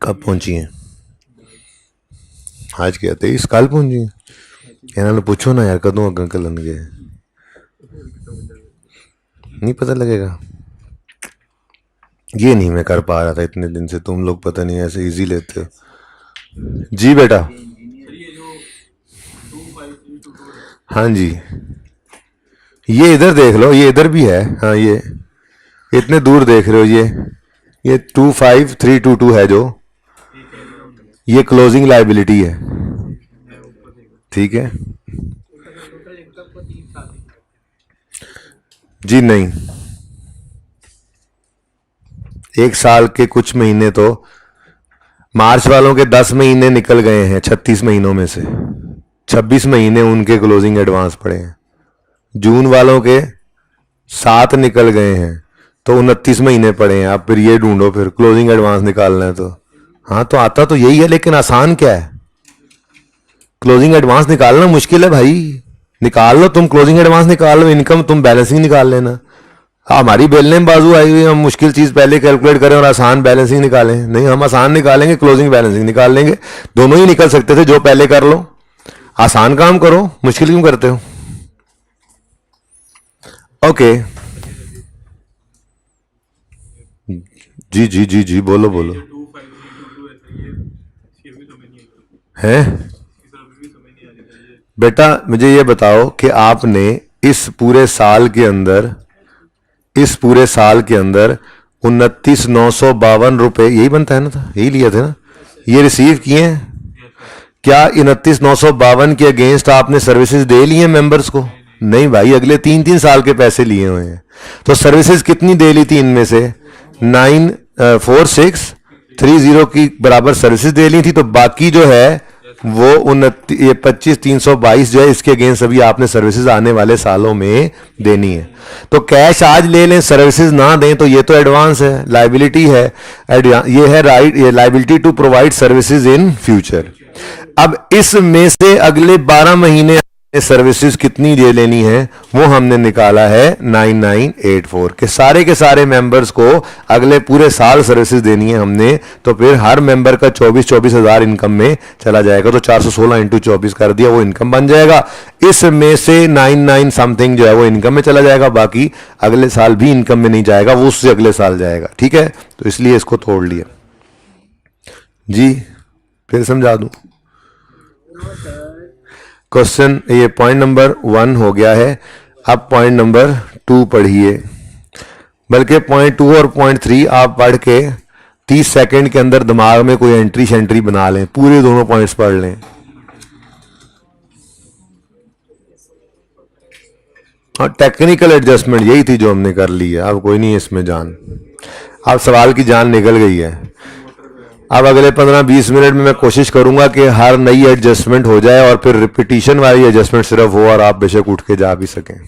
कब पहुंची हैं? आज क्या 23 कल पहुंची हैं? इन्होंने पूछो ना यार, कदों अंकल गए, नहीं पता लगेगा। ये नहीं मैं कर पा रहा था इतने दिन से, तुम लोग पता नहीं ऐसे इजी लेते हो। जी बेटा, हाँ जी, ये इधर देख लो, ये इधर भी है। हाँ, ये इतने दूर देख रहे हो, ये 25322 है, जो ये क्लोजिंग लाइबिलिटी है। ठीक है जी, नहीं, एक साल के कुछ महीने तो, मार्च वालों के 10 महीने निकल गए हैं 36 महीनों में से, 26 महीने उनके क्लोजिंग एडवांस पड़े हैं। जून वालों के 7 निकल गए हैं, तो 29 महीने पड़े हैं। आप फिर ये ढूंढो, फिर क्लोजिंग एडवांस निकालना है तो, हाँ तो आता तो यही है, लेकिन आसान क्या है, क्लोजिंग एडवांस निकालना मुश्किल है भाई। निकाल लो तुम, क्लोजिंग एडवांस निकाल लो, इनकम तुम बैलेंसिंग निकाल लेना। हमारी बेलने में बाजू आई हुई, हम मुश्किल चीज पहले कैलकुलेट करें और आसान बैलेंसिंग निकालें? नहीं, हम आसान निकालेंगे, क्लोजिंग बैलेंसिंग निकाल लेंगे। दोनों ही निकल सकते थे, जो पहले कर लो। आसान काम करो, मुश्किल क्यों करते हो? ओके, जी जी जी जी, बोलो बोलो। है बेटा, मुझे ये बताओ कि आपने इस पूरे साल के अंदर 29,952 रुपए, यही बनता है ना, था यही लिए थे ना, ये रिसीव किए हैं क्या 29,952 के अगेंस्ट आपने सर्विसेज दे ली हैं मेंबर्स को? नहीं भाई, अगले 3-3 साल के पैसे लिए हुए हैं। तो सर्विसेज कितनी दे ली थी इनमें से? 94630 की बराबर सर्विसेज दे ली थी। तो बाकी जो है वो 25,322 जो है इसके अगेंस्ट अभी आपने सर्विसेज आने वाले सालों में देनी है। तो कैश आज ले लें, सर्विसेज ना दें, तो ये तो एडवांस है, लाइबिलिटी है। ये है राइट, ये liability to provide services in future. अब इसमें से अगले 12 महीने सर्विसेज कितनी दे लेनी है वो हमने निकाला है 9984 के सारे मेंबर्स को अगले पूरे साल सर्विसेज देनी है हमने। तो फिर हर मेंबर का 24 हज़ार इनकम में चला जाएगा। तो 416 इंटू 24 कर दिया, वो इनकम बन जाएगा। इसमें से 99 समथिंग जो है वो इनकम में चला जाएगा, बाकी अगले साल भी इनकम में नहीं जाएगा, वो उससे अगले साल जाएगा। ठीक है, तो इसलिए इसको तोड़ लिया जी। फिर समझा दूं क्वेश्चन, ये पॉइंट नंबर 1 हो गया है। अब पॉइंट नंबर 2 पढ़िए, बल्कि पॉइंट 2 और पॉइंट 3 आप पढ़ के 30 सेकंड के अंदर दिमाग में कोई एंट्री शेंट्री बना लें, पूरे दोनों पॉइंट्स पढ़ लें। और टेक्निकल एडजस्टमेंट यही थी जो हमने कर ली है। अब कोई नहीं इसमें जान, अब सवाल की जान निकल गई है। अब अगले 15-20 मिनट में मैं कोशिश करूंगा कि हर नई एडजस्टमेंट हो जाए और फिर रिपीटिशन वाली एडजस्टमेंट सिर्फ हो और आप बेशक उठ के जा भी सकें।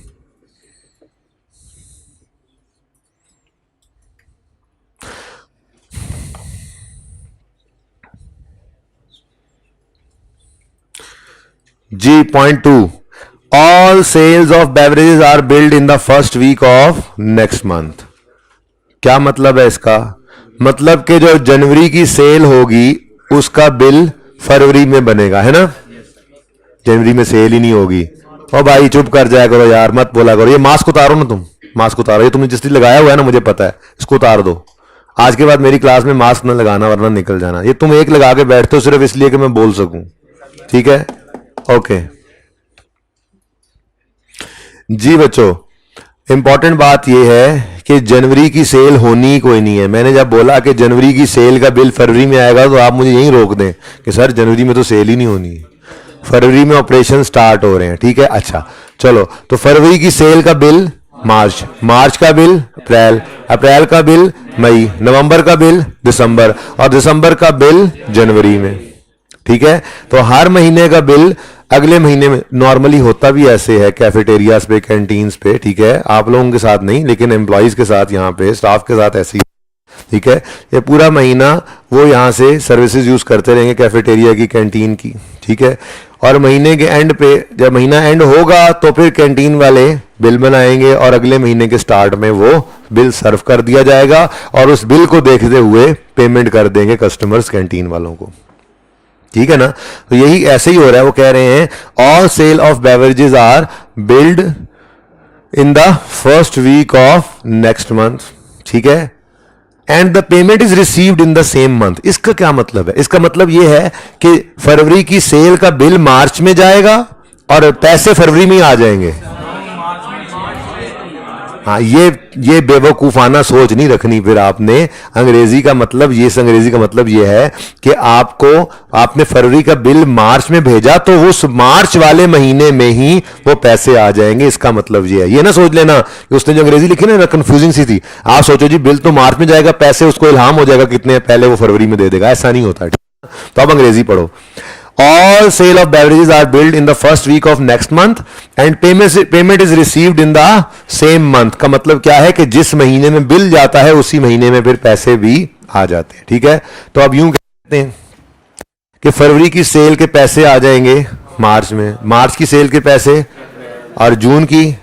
जी point 2, all sales of beverages are billed in the first week of next month. क्या मतलब है इसका? मतलब कि जो जनवरी की सेल होगी उसका बिल फरवरी में बनेगा, है ना? जनवरी में सेल ही नहीं होगी। ओ भाई चुप कर जाया करो यार, मत बोला करो। ये मास्क उतारो ना, तुम मास्क उतारो, ये तुमने जिस लगाया हुआ है ना, मुझे पता है, इसको उतार दो। आज के बाद मेरी क्लास में मास्क ना लगाना वरना निकल जाना। ये तुम एक लगा के बैठते हो सिर्फ इसलिए कि मैं बोल सकूं, ठीक है? ओके जी बच्चों, इंपॉर्टेंट बात यह है कि जनवरी की सेल होनी कोई नहीं है। मैंने जब बोला कि जनवरी की सेल का बिल फरवरी में आएगा तो आप मुझे यहीं रोक दें कि सर जनवरी में तो सेल ही नहीं होनी, फरवरी में ऑपरेशन स्टार्ट हो रहे हैं, ठीक है? अच्छा चलो, तो फरवरी की सेल का बिल मार्च, मार्च का बिल अप्रैल, अप्रैल का बिल मई, नवंबर का बिल दिसंबर, और दिसंबर का बिल जनवरी में, ठीक है? तो हर महीने का बिल अगले महीने में। नॉर्मली होता भी ऐसे है कैफेटेरियाज पे, कैंटीन्स पे, ठीक है? आप लोगों के साथ नहीं, लेकिन एम्प्लॉइज के साथ, यहाँ पे स्टाफ के साथ ऐसे ही, ठीक है? ये पूरा महीना वो यहाँ से सर्विसेज यूज करते रहेंगे कैफेटेरिया की, कैंटीन की, ठीक है? और महीने के एंड पे, जब महीना एंड होगा तो फिर कैंटीन वाले बिल बनाएंगे और अगले महीने के स्टार्ट में वो बिल सर्व कर दिया जाएगा और उस बिल को देखते हुए पेमेंट कर देंगे कस्टमर्स कैंटीन वालों को, ठीक है ना? तो यही ऐसे ही हो रहा है। वो कह रहे हैं all sale of beverages are billed in the first week of next month, ठीक है? And the payment is received in the same month. इसका क्या मतलब है? इसका मतलब यह है कि फरवरी की सेल का बिल मार्च में जाएगा और पैसे फरवरी में आ जाएंगे। हाँ, ये बेवकूफाना सोच नहीं रखनी फिर आपने। अंग्रेजी का मतलब ये, इस अंग्रेजी का मतलब ये है कि आपने फरवरी का बिल मार्च में भेजा तो उस मार्च वाले महीने में ही वो पैसे आ जाएंगे। इसका मतलब ये है। ये ना सोच लेना कि उसने जो अंग्रेजी लिखी ना कंफ्यूजिंग सी थी, आप सोचो जी बिल तो मार्च में जाएगा, पैसे उसको इल्हाम हो जाएगा कितने पहले वो फरवरी में दे देगा। ऐसा नहीं होता, तो आप अंग्रेजी पढ़ो। All sale of beverages are billed in the first week of next month and payment is received in the same month। का मतलब क्या है कि जिस महीने में बिल जाता है उसी महीने में फिर पैसे भी आ जाते हैं, ठीक है? तो अब यूं कहते हैं कि फरवरी की सेल के पैसे आ जाएंगे मार्च में, मार्च की सेल के पैसे, और जून की,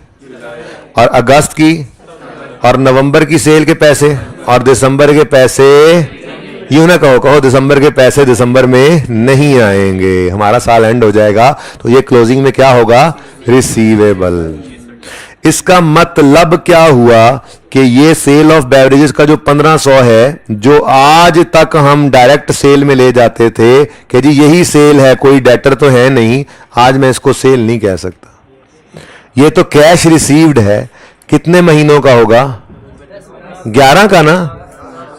और अगस्त की, और नवंबर की सेल के पैसे, और दिसंबर के पैसे। यूं ना कहो दिसंबर के पैसे दिसंबर में नहीं आएंगे, हमारा साल एंड हो जाएगा, तो ये क्लोजिंग में क्या होगा? रिसीवेबल। इसका मतलब क्या हुआ कि ये सेल ऑफ बेवरेजेस का जो 1500 है, जो आज तक हम डायरेक्ट सेल में ले जाते थे कि जी यही सेल है, कोई डेटर तो है नहीं, आज मैं इसको सेल नहीं कह सकता। ये तो कैश रिसीव्ड है। कितने महीनों का होगा? 11 का ना?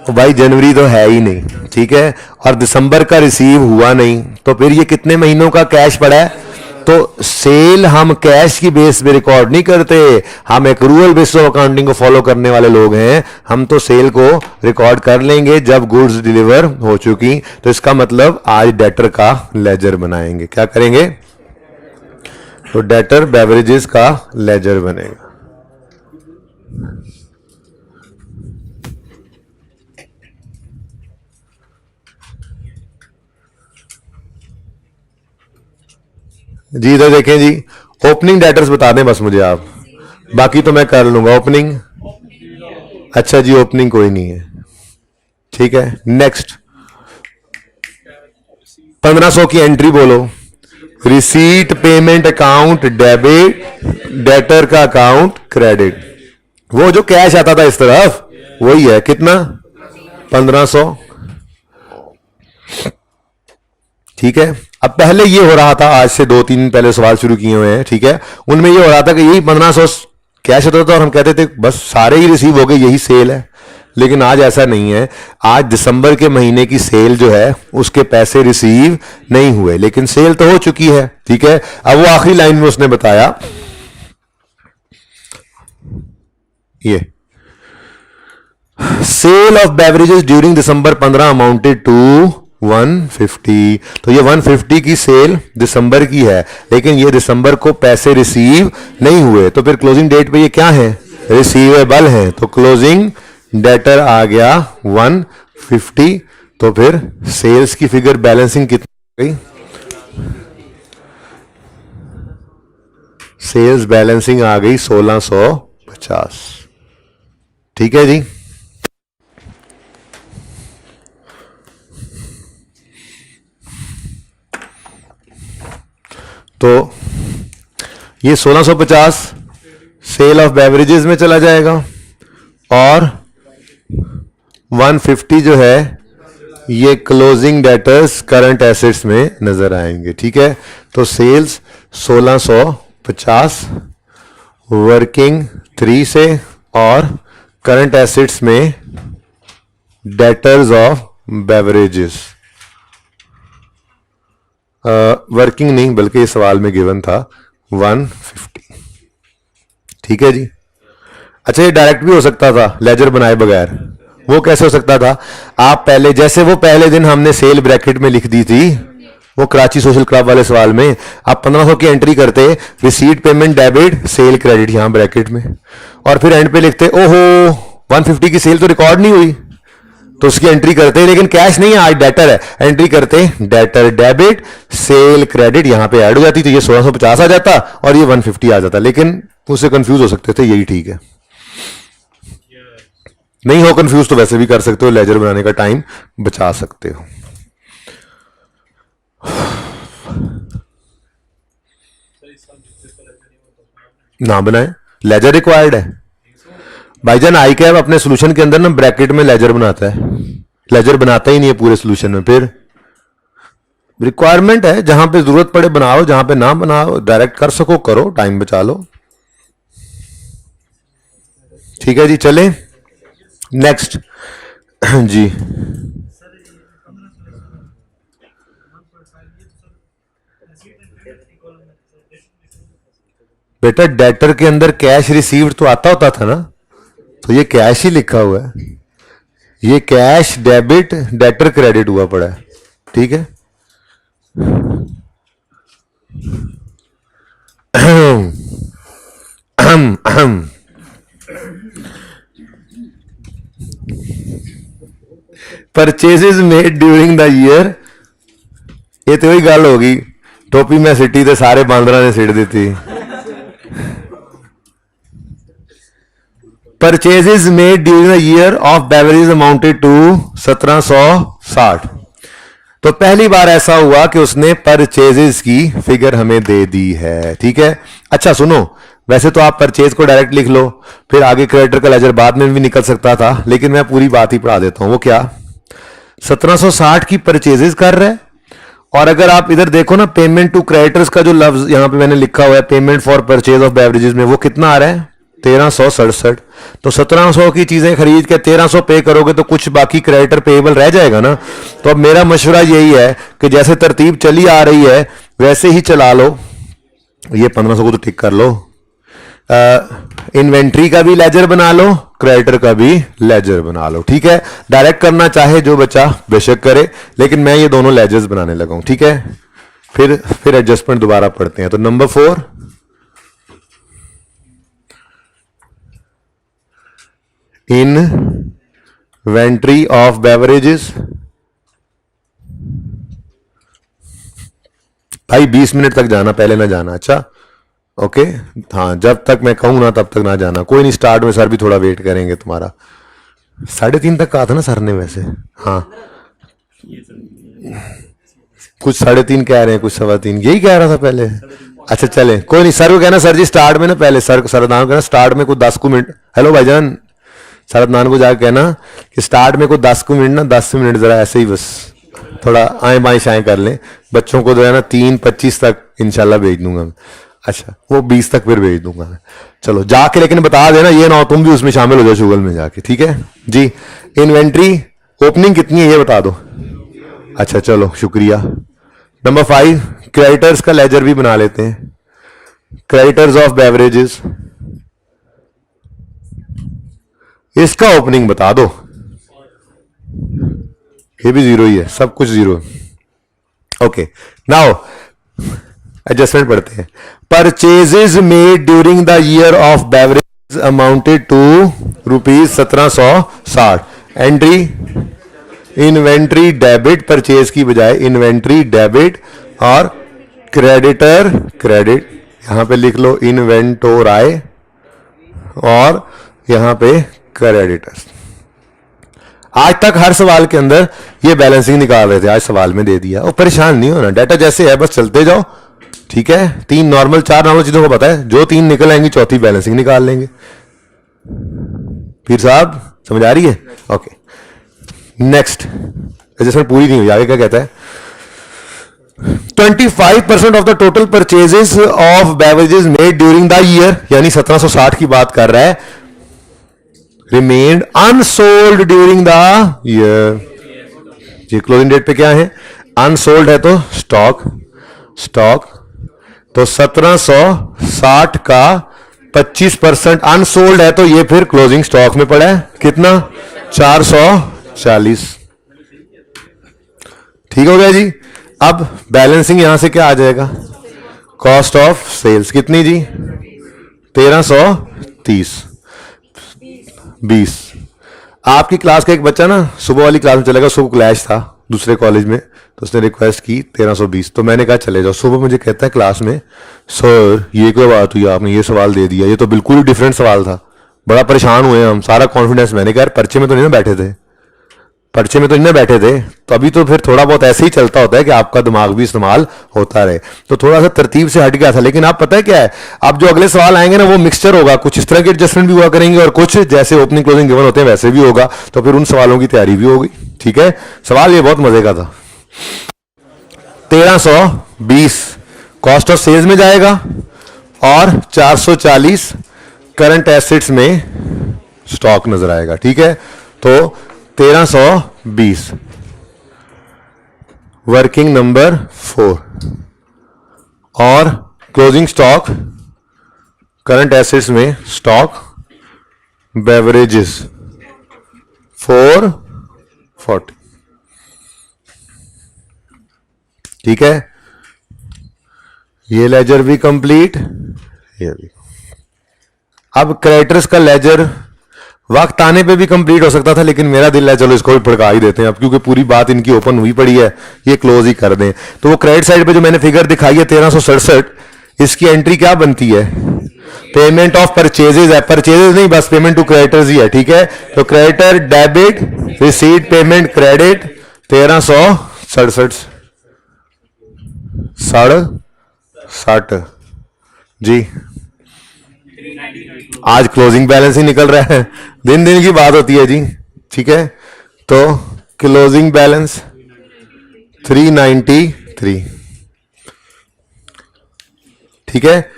भाई जनवरी तो है ही नहीं, ठीक है, और दिसंबर का रिसीव हुआ नहीं, तो फिर ये कितने महीनों का कैश पड़ा है? तो सेल हम कैश की बेस पे रिकॉर्ड नहीं करते, हम एक्रूअल बेस ऑफ अकाउंटिंग को फॉलो करने वाले लोग हैं। हम तो सेल को रिकॉर्ड कर लेंगे जब गुड्स डिलीवर हो चुकी। तो इसका मतलब आज डेटर का लेजर बनाएंगे। क्या करेंगे? तो डेटर बेवरेजेस का लेजर बनेगा। जी इधर देखें जी, ओपनिंग डेटर्स बता दें बस मुझे आप, बाकी तो मैं कर लूंगा। ओपनिंग, अच्छा जी ओपनिंग कोई नहीं है, ठीक है। नेक्स्ट 1500 की एंट्री बोलो। Receipt payment account debit, debtor का अकाउंट क्रेडिट। वो जो कैश आता था इस तरफ वही है, कितना? 1500, ठीक है। अब पहले ये हो रहा था, आज से 2-3 दिन पहले सवाल शुरू किए हुए हैं, ठीक है, उनमें ये हो रहा था कि यही 1500 कैश होता था और हम कहते थे बस सारे ही रिसीव हो गए, यही सेल है। लेकिन आज ऐसा नहीं है। आज दिसंबर के महीने की सेल जो है उसके पैसे रिसीव नहीं हुए, लेकिन सेल तो हो चुकी है, ठीक है। अब वो आखिरी लाइन में उसने बताया ये sale of beverages during December 15 amounted to 150। तो ये 150 की सेल दिसंबर की है, लेकिन ये दिसंबर को पैसे रिसीव नहीं हुए, तो फिर क्लोजिंग डेट पे ये क्या है? रिसीवेबल है। तो क्लोजिंग डेटर आ गया 150। तो फिर सेल्स की फिगर बैलेंसिंग कितनी गई? सेल्स बैलेंसिंग आ गई 1650, ठीक है जी। तो ये 1650 सेल ऑफ बेवरेजेस में चला जाएगा और 150 जो है ये क्लोजिंग डेटर्स करंट एसेट्स में नजर आएंगे, ठीक है। तो सेल्स 1650 वर्किंग 3 से और करंट एसेट्स में डेटर्स ऑफ बेवरेजेस, वर्किंग नहीं बल्कि ये सवाल में गिवन था 150, ठीक है जी। अच्छा ये डायरेक्ट भी हो सकता था लेजर बनाए बगैर। वो कैसे हो सकता था? आप पहले जैसे वो पहले दिन हमने सेल ब्रैकेट में लिख दी थी वो कराची सोशल क्लब वाले सवाल में, आप 1500 की एंट्री करते, receipt payment debit cell credit यहां ब्रैकेट में, और फिर एंड पे लिखते ओहो 150 की सेल तो रिकॉर्ड नहीं हुई, तो उसकी एंट्री करते, लेकिन कैश नहीं है आज डेटर है, एंट्री करते डेटर डेबिट सेल क्रेडिट, यहां पे ऐड हो जाती, तो ये 1650 आ जाता और ये 150 आ जाता। लेकिन उससे कंफ्यूज हो सकते थे, यही ठीक है। नहीं हो कंफ्यूज तो वैसे भी कर सकते हो, लेजर बनाने का टाइम बचा सकते हो। ना बनाए, लेजर रिक्वायर्ड है भाईजान। आई कैब अपने सोल्यूशन के अंदर ना ब्रैकेट में लेजर बनाता है, लेजर बनाता ही नहीं है पूरे सोल्यूशन में। फिर रिक्वायरमेंट है, जहां पे जरूरत पड़े बनाओ, जहां पे ना बनाओ डायरेक्ट कर सको करो, टाइम बचा लो, ठीक है जी। चले नेक्स्ट जी। बेटा डेटर के अंदर कैश रिसीव्ड तो आता होता था ना, तो ये कैश ही लिखा हुआ है, ये कैश डेबिट डेटर क्रेडिट हुआ पड़ा है, ठीक है। Purchases made during the year, ये तो वही गल होगी, टोपी मैं सिटी ते सारे बांदरा ने सिट दी। Purchases made during the year of beverage amounted to 1760। तो पहली बार ऐसा हुआ कि उसने परचेजेस की फिगर हमें दे दी है, ठीक है। अच्छा सुनो, वैसे तो आप परचेज को डायरेक्ट लिख लो, फिर आगे क्रेडिटर का लेजर बाद में भी निकल सकता था, लेकिन मैं पूरी बात ही पढ़ा देता हूं। वो क्या 1760 की परचेजेस कर रहा है, और अगर आप इधर देखो ना पेमेंट टू क्रेडिटर्स का जो लफ्ज यहां पे मैंने लिखा हुआ है payment for purchase of beverages में, वो कितना आ रहा है 1367। तो 1700 की चीजें खरीद के 1300 पे करोगे तो कुछ बाकी क्रेडिटर पेएबल रह जाएगा ना। तो अब मेरा मशवरा यही है कि जैसे तरतीब चली आ रही है वैसे ही चला लो। ये 1500 को तो टिक कर लो। इन्वेंट्री का भी लेजर बना लो, क्रेडिटर का भी लेजर बना लो, ठीक है। डायरेक्ट करना चाहे जो बच्चा बेशक करे, लेकिन मैं ये दोनों लेजर्स बनाने लगा हूं, ठीक है। फिर एडजस्टमेंट दोबारा पढ़ते हैं। तो नंबर 4, इन्वेंट्री ऑफ बेवरेजेस। भाई 20 मिनट तक जाना, पहले ना जाना, अच्छा ओके। हाँ, जब तक मैं कहूं ना तब तक ना जाना। कोई नहीं, स्टार्ट में सर भी थोड़ा वेट करेंगे तुम्हारा। 3:30 तक कहा था ना सर ने वैसे। हाँ, कुछ 3:30 कह रहे हैं, कुछ 3:15, यही कह रहा था पहले। अच्छा चले, कोई नहीं, सर को कहना सर जी स्टार्ट में ना, पहले सरदान को कहना स्टार्ट में कुछ 10 मिनट। हेलो भाईजान, सरदान को जाकर कहना कि स्टार्ट में कुछ 10 मिनट ना, 10 मिनट जरा ऐसे ही बस थोड़ा आए बाएं शाएं कर लें। बच्चों को जो है ना 3:25 तक इंशाल्लाह भेज दूंगा मैं। अच्छा, वो 20 तक फिर भेज दूंगा मैं। चलो जाके लेकिन बता देना, ये ना हो तुम भी उसमें शामिल हो जाओ शुगल में जाके, ठीक है जी। इन्वेंट्री ओपनिंग कितनी है ये बता दो। अच्छा चलो शुक्रिया। नंबर 5, क्रेडिटर्स का लेजर भी बना लेते हैं। क्रेडिटर्स ऑफ बेवरेजेस, इसका ओपनिंग बता दो। ये भी 0 ही है, सब कुछ 0। ओके, नाउ एडजस्टमेंट पढ़ते हैं। Purchases made during the year of beverage amounted to ₹1760। Entry inventory debit, purchase की बजाय इन्वेंट्री डेबिट, और क्रेडिटर क्रेडिट, यहां पे लिख लो इन्वेंटोराई, और यहां पे क्रेडिटर्स। आज तक हर सवाल के अंदर ये बैलेंसिंग निकाल रहे थे, आज सवाल में दे दिया। और परेशान नहीं होना, डाटा जैसे है बस चलते जाओ, ठीक है। 3 नॉर्मल 4 नॉर्मल चीजों को पता है, जो 3 निकल आएंगी चौथी बैलेंसिंग निकाल लेंगे। फिर साहब समझ आ रही है? ओके, नेक्स्ट एडजस्टमेंट पूरी नहीं हुई, आगे क्या कहता है। 25% of the total purchases of beverages made during the year, यानी 1760 की बात कर रहा है, remained unsold during the year. ये क्लोजिंग डेट पे क्या है, अनसोल्ड है तो स्टॉक, तो 1760 का 25% अनसोल्ड है तो ये फिर क्लोजिंग स्टॉक में पड़ा है, कितना 440। ठीक हो गया जी। अब बैलेंसिंग यहां से क्या आ जाएगा, कॉस्ट ऑफ सेल्स कितनी जी 1330 20। आपकी क्लास का एक बच्चा ना सुबह वाली क्लास में चलेगा, उसको क्लैश था दूसरे कॉलेज में, तो उसने रिक्वेस्ट की 1320, तो मैंने कहा चले जाओ। सुबह मुझे कहता है क्लास में, सर ये क्या बात हुई, आपने ये सवाल दे दिया, ये तो बिल्कुल ही डिफरेंट सवाल था, बड़ा परेशान हुए हम, सारा कॉन्फिडेंस। मैंने कहा पर्चे में तो नहीं ना बैठे थे, तो अभी तो फिर थोड़ा बहुत ऐसे ही चलता होता है कि आपका दिमाग भी इस्तेमाल होता रहे, तो थोड़ा सा तरतीब से हट गया था। लेकिन आप पता है क्या है, अब जो अगले सवाल आएंगे ना वो मिक्सचर होगा, कुछ इस तरह के एडजस्टमेंट भी हुआ करेंगे और कुछ जैसे ओपनिंग क्लोजिंग गिवन होते हैं वैसे भी होगा, तो फिर उन सवालों की तैयारी भी होगी, ठीक है। सवाल ये बहुत मजे का था। 1320 कॉस्ट ऑफ सेल्स में जाएगा और 440 करंट एसेट्स में स्टॉक नजर आएगा, ठीक है। तो 1320 वर्किंग नंबर 4 और क्लोजिंग स्टॉक करंट एसेट्स में स्टॉक बेवरेजेस 440, ठीक है। ये लेजर भी कंप्लीट, ये भी। अब क्रेडिटर्स का लेजर वक्त आने पे भी कंप्लीट हो सकता था, लेकिन मेरा दिल है चलो इसको भी भड़का ही देते हैं अब, क्योंकि पूरी बात इनकी ओपन हुई पड़ी है, ये क्लोज ही कर दें। तो वो क्रेडिट साइड पे जो मैंने फिगर दिखाई है 1367, इसकी एंट्री क्या बनती है, पेमेंट ऑफ परचेजेज है, परचेजेज नहीं बस पेमेंट टू क्रेडिटर्स ही है, ठीक है। तो creditor debit, receipt payment credit 1367 60 जी। आज क्लोजिंग बैलेंस ही निकल रहा है, दिन दिन की बात होती है जी, ठीक है। तो क्लोजिंग बैलेंस 393, ठीक है।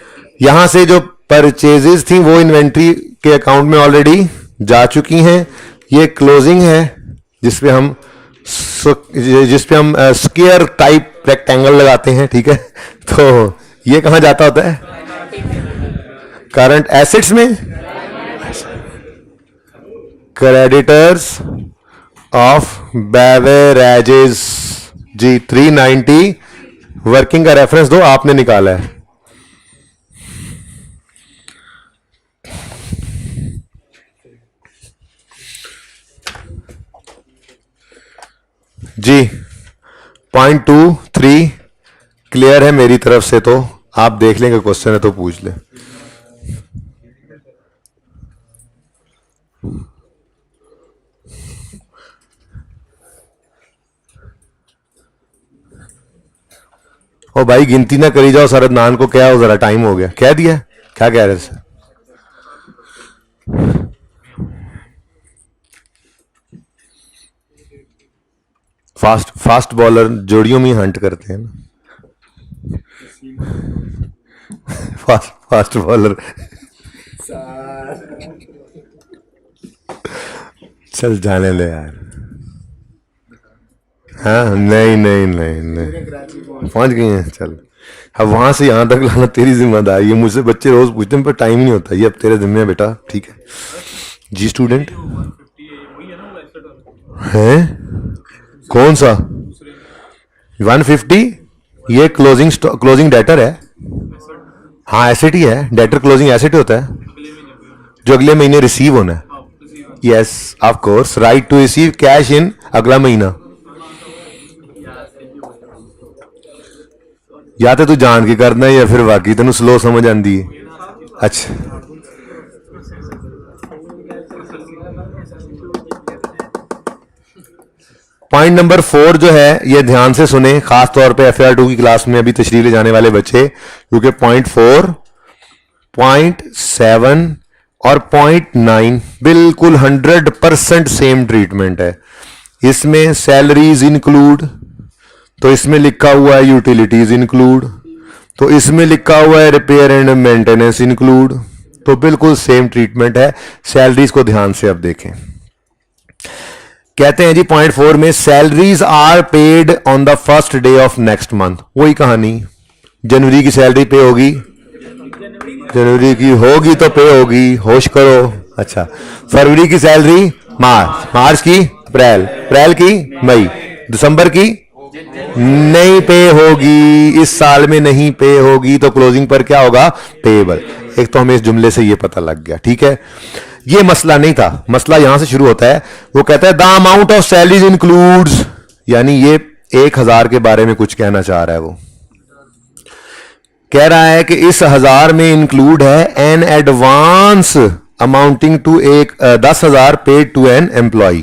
यहां से जो परचेजेस थी वो इन्वेंट्री के अकाउंट में ऑलरेडी जा चुकी हैं। ये क्लोजिंग है जिसपे हम स्क्वायर टाइप रेक्टेंगल लगाते हैं, ठीक है। तो ये कहां जाता होता है? करंट एसेट्स में। क्रेडिटर्स ऑफ बेवरेजेस जी 390, वर्किंग का रेफरेंस दो, आपने निकाला है। जी 0.23 क्लियर है मेरी तरफ से, तो आप देख लेंगे क्वेश्चन है तो पूछ ले। ओ भाई गिनती ना करी जाओ, सरदनान को क्या हो, जरा टाइम हो गया। कह दिया, क्या कह रहे थे? फास्ट बॉलर जोड़ियों में हंट करते हैं ना। Fast bowler. चल जाने ले यार। हाँ नहीं नहीं नहीं नहीं, पहुंच गए हैं। चल अब वहां से यहां तक लाना तेरी जिम्मेदारी है। मुझसे बच्चे रोज पूछते हैं पर टाइम ही नहीं होता। ये अब तेरे जिम्मे है बेटा, ठीक है जी। स्टूडेंट है कौन सा? 150 ये क्लोजिंग डेटर है। हाँ एसेट ही है, डेटर क्लोजिंग एसेट होता है जो अगले महीने रिसीव होना है। Yes of course, right to receive cash in अगला महीना। या तो तू जान के करना है या फिर वाकई तेन स्लो समझ आती है। अच्छा पॉइंट नंबर 4 जो है ये ध्यान से सुने, खास तौर पे FAR2 की क्लास में अभी तशरीफ ले जाने वाले बच्चे, क्योंकि पॉइंट 4, पॉइंट 7 और पॉइंट 9 बिल्कुल 100% सेम ट्रीटमेंट है। इसमें सैलरीज इंक्लूड, तो इसमें लिखा हुआ है यूटिलिटीज इंक्लूड, तो इसमें लिखा हुआ है रिपेयर एंड मेंटेनेंस इंक्लूड, तो बिल्कुल सेम ट्रीटमेंट है। सैलरीज को ध्यान से अब देखें। कहते हैं जी पॉइंट 4 में salaries are paid on the first day of next month. वही कहानी, जनवरी की सैलरी पे होगी, जनवरी की होगी तो पे होगी, होश करो। अच्छा फरवरी की सैलरी मार्च, मार्च की अप्रैल, अप्रैल की मई, दिसंबर की नहीं पे होगी, इस साल में नहीं पे होगी, तो क्लोजिंग पर क्या होगा? पेएबल। एक तो हमें इस जुमले से ये पता लग गया, ठीक है। ये मसला नहीं था, मसला यहां से शुरू होता है। वो कहता है the amount of salaries includes, यानी ये 1000 के बारे में कुछ कहना चाह रहा है। वो कह रहा है कि इस 1000 में इंक्लूड है an advance amounting to 10,000 paid to an employee.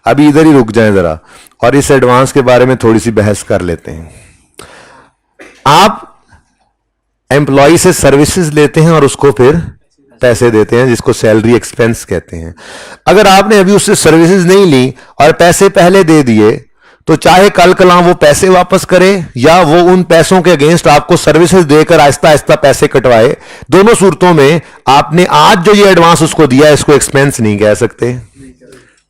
अभी इधर ही रुक जाएं जरा और इस एडवांस के बारे में थोड़ी सी बहस कर लेते हैं। आप एम्प्लॉय से सर्विसेज लेते हैं और उसको फिर पैसे देते हैं, जिसको सैलरी एक्सपेंस कहते हैं। अगर आपने अभी उससे सर्विसेज नहीं ली और पैसे पहले दे दिए, तो चाहे कल कल वो पैसे वापस करे या वो उन पैसों के अगेंस्ट आपको सर्विसेज देकर आहिस्ता आहिस्ता पैसे कटवाए, दोनों सूरतों में आपने आज जो ये एडवांस उसको दिया है इसको एक्सपेंस नहीं कह सकते।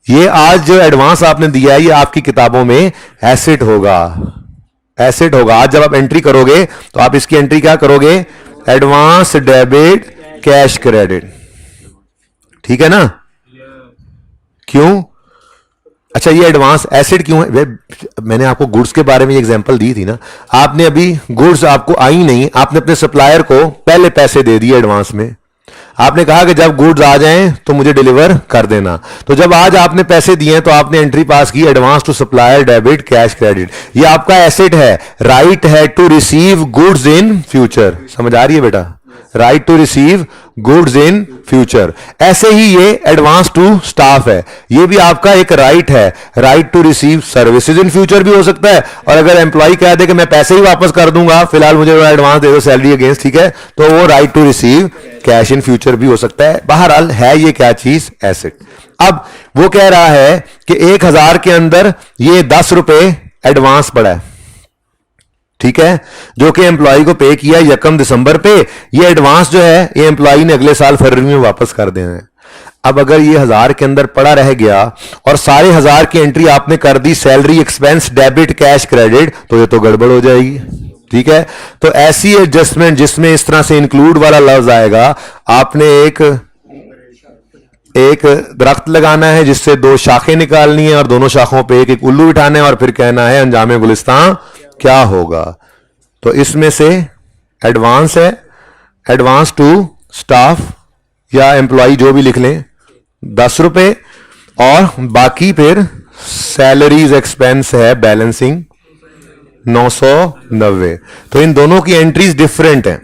ये आज जो एडवांस आपने दिया है ये आपकी किताबों में एसेट होगा, एसेट होगा। आज जब आप एंट्री करोगे तो आप इसकी एंट्री क्या करोगे? एडवांस डेबिट कैश क्रेडिट, ठीक है ना? क्यों? अच्छा ये एडवांस एसेट क्यों है? मैंने आपको गुड्स के बारे में एग्जांपल दी थी ना। आपने अभी गुड्स आपको आई नहीं, आपने अपने सप्लायर को पहले पैसे दे दिए एडवांस में। आपने कहा कि जब गुड्स आ जाएं तो मुझे डिलीवर कर देना। तो जब आज आपने पैसे दिए तो आपने एंट्री पास की advance to supplier debit cash credit. ये आपका एसेट है, राइट है to receive goods in future. समझ आ रही है बेटा? Right to receive goods in future. ऐसे ही ये एडवांस टू स्टाफ है, ये भी आपका एक राइट है, right to receive services in future भी हो सकता है। और अगर एम्प्लॉय कह दे कि मैं पैसे ही वापस कर दूंगा, फिलहाल मुझे एडवांस दे दो सैलरी अगेंस्ट, ठीक है, तो वो right to receive cash in future भी हो सकता है। बहरहाल है ये क्या चीज? एसेट। अब वो कह रहा है कि 1000 के अंदर ये 10 रुपए एडवांस पड़ा है, ठीक है, जो कि एम्प्लॉय को पे किया 1 दिसंबर पे, ये एडवांस जो है ये एम्प्लॉय ने अगले साल फरवरी में वापस कर देना है। अब अगर ये 1000 के अंदर पड़ा रह गया और सारे 1000 की एंट्री आपने कर दी salary expense debit cash credit, तो ये तो गड़बड़ हो जाएगी। ठीक है, तो ऐसी एडजस्टमेंट जिसमें इस तरह से इंक्लूड वाला लफ्ज आएगा, आपने एक दरख्त लगाना है जिससे 2 शाखें निकालनी है और दोनों शाखों पे एक एक उल्लू बिठाने हैं और फिर कहना है अंजामे गुलिस्तान क्या होगा। तो इसमें से एडवांस है, एडवांस टू स्टाफ या एम्प्लॉय जो भी लिख लें 10 रुपए, और बाकी फिर सैलरीज एक्सपेंस है बैलेंसिंग 990। तो इन दोनों की एंट्रीज डिफरेंट हैं।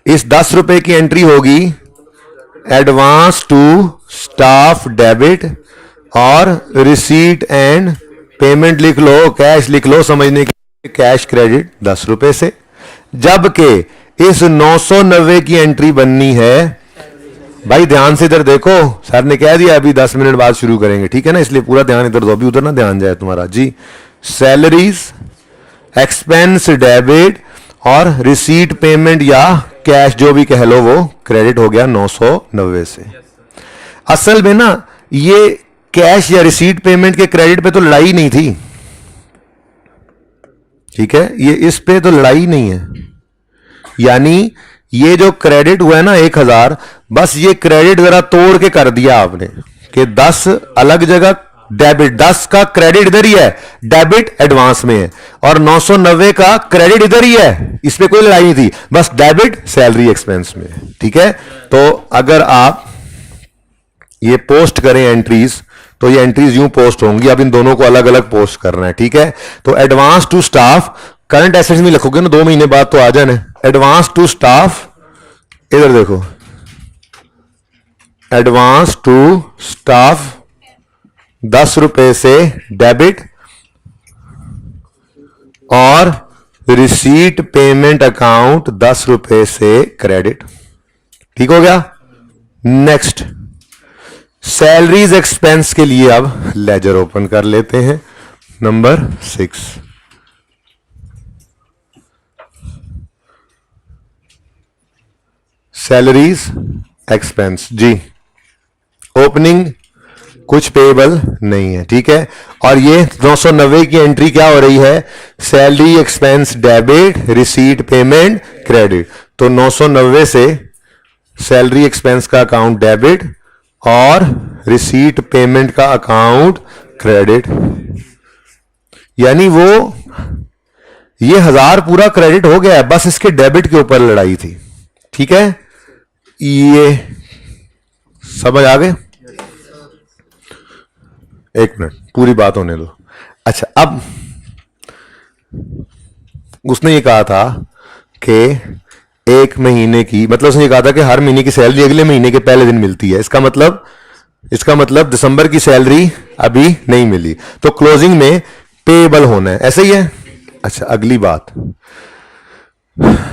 इस 10 रुपए की एंट्री होगी एडवांस टू स्टाफ डेबिट, और रिसीट एंड पेमेंट लिख लो, कैश लिख लो समझने के लिए, कैश क्रेडिट 10 रुपए से। जबकि इस 990 की एंट्री बननी है, भाई ध्यान से इधर देखो, सर ने कह दिया अभी 10 मिनट बाद शुरू करेंगे, ठीक है ना, इसलिए पूरा ध्यान इधर दो, अभी उधर ना ध्यान जाए तुम्हारा जी। सैलरीज एक्सपेंस डेबिट और रिसीट पेमेंट या कैश जो भी कह लो, वो क्रेडिट हो गया 990 से। असल में ना ये कैश या रिसीट पेमेंट के क्रेडिट पे तो लड़ाई नहीं थी, ठीक है, ये इस पे तो लड़ाई नहीं है। यानी ये जो क्रेडिट हुआ है ना 1000, बस ये क्रेडिट जरा तोड़ के कर दिया आपने कि 10 अलग जगह डेबिट, 10 का क्रेडिट इधर ही है, डेबिट एडवांस में है, और 990 का क्रेडिट इधर ही है, इस पे कोई लड़ाई नहीं थी, बस डेबिट सैलरी एक्सपेंस में। ठीक है, तो अगर आप ये पोस्ट करें एंट्रीज, तो ये एंट्रीज यूं पोस्ट होंगी, अब इन दोनों को अलग अलग पोस्ट करना है। ठीक है, तो advance to staff current assets में लिखोगे ना 2 महीने बाद तो आ जाना है। एडवांस टू स्टाफ, इधर देखो, एडवांस टू स्टाफ 10 रुपए से डेबिट, और रिसीट पेमेंट अकाउंट 10 रुपए से क्रेडिट। ठीक हो गया। नेक्स्ट, सैलरीज एक्सपेंस के लिए अब लेजर ओपन कर लेते हैं, नंबर 6। सैलरीज एक्सपेंस जी, ओपनिंग कुछ पेएबल नहीं है। ठीक है, और ये 990 की एंट्री क्या हो रही है, salary expense debit, receipt payment credit. तो 990 से सैलरी एक्सपेंस का अकाउंट डेबिट और रिसीट पेमेंट का अकाउंट क्रेडिट, यानी वो ये 1000 पूरा क्रेडिट हो गया है, बस इसके डेबिट के ऊपर लड़ाई थी। ठीक है, ये समझ आ गए? एक मिनट, पूरी बात होने दो। अच्छा, अब उसने ये कहा था कि 1 महीने की, मतलब उसने ये कहा था कि हर महीने की सैलरी अगले महीने के पहले दिन मिलती है। इसका मतलब दिसंबर की सैलरी अभी नहीं मिली, तो क्लोजिंग में पेएबल होना है, ऐसा ही है। अच्छा, अगली बात,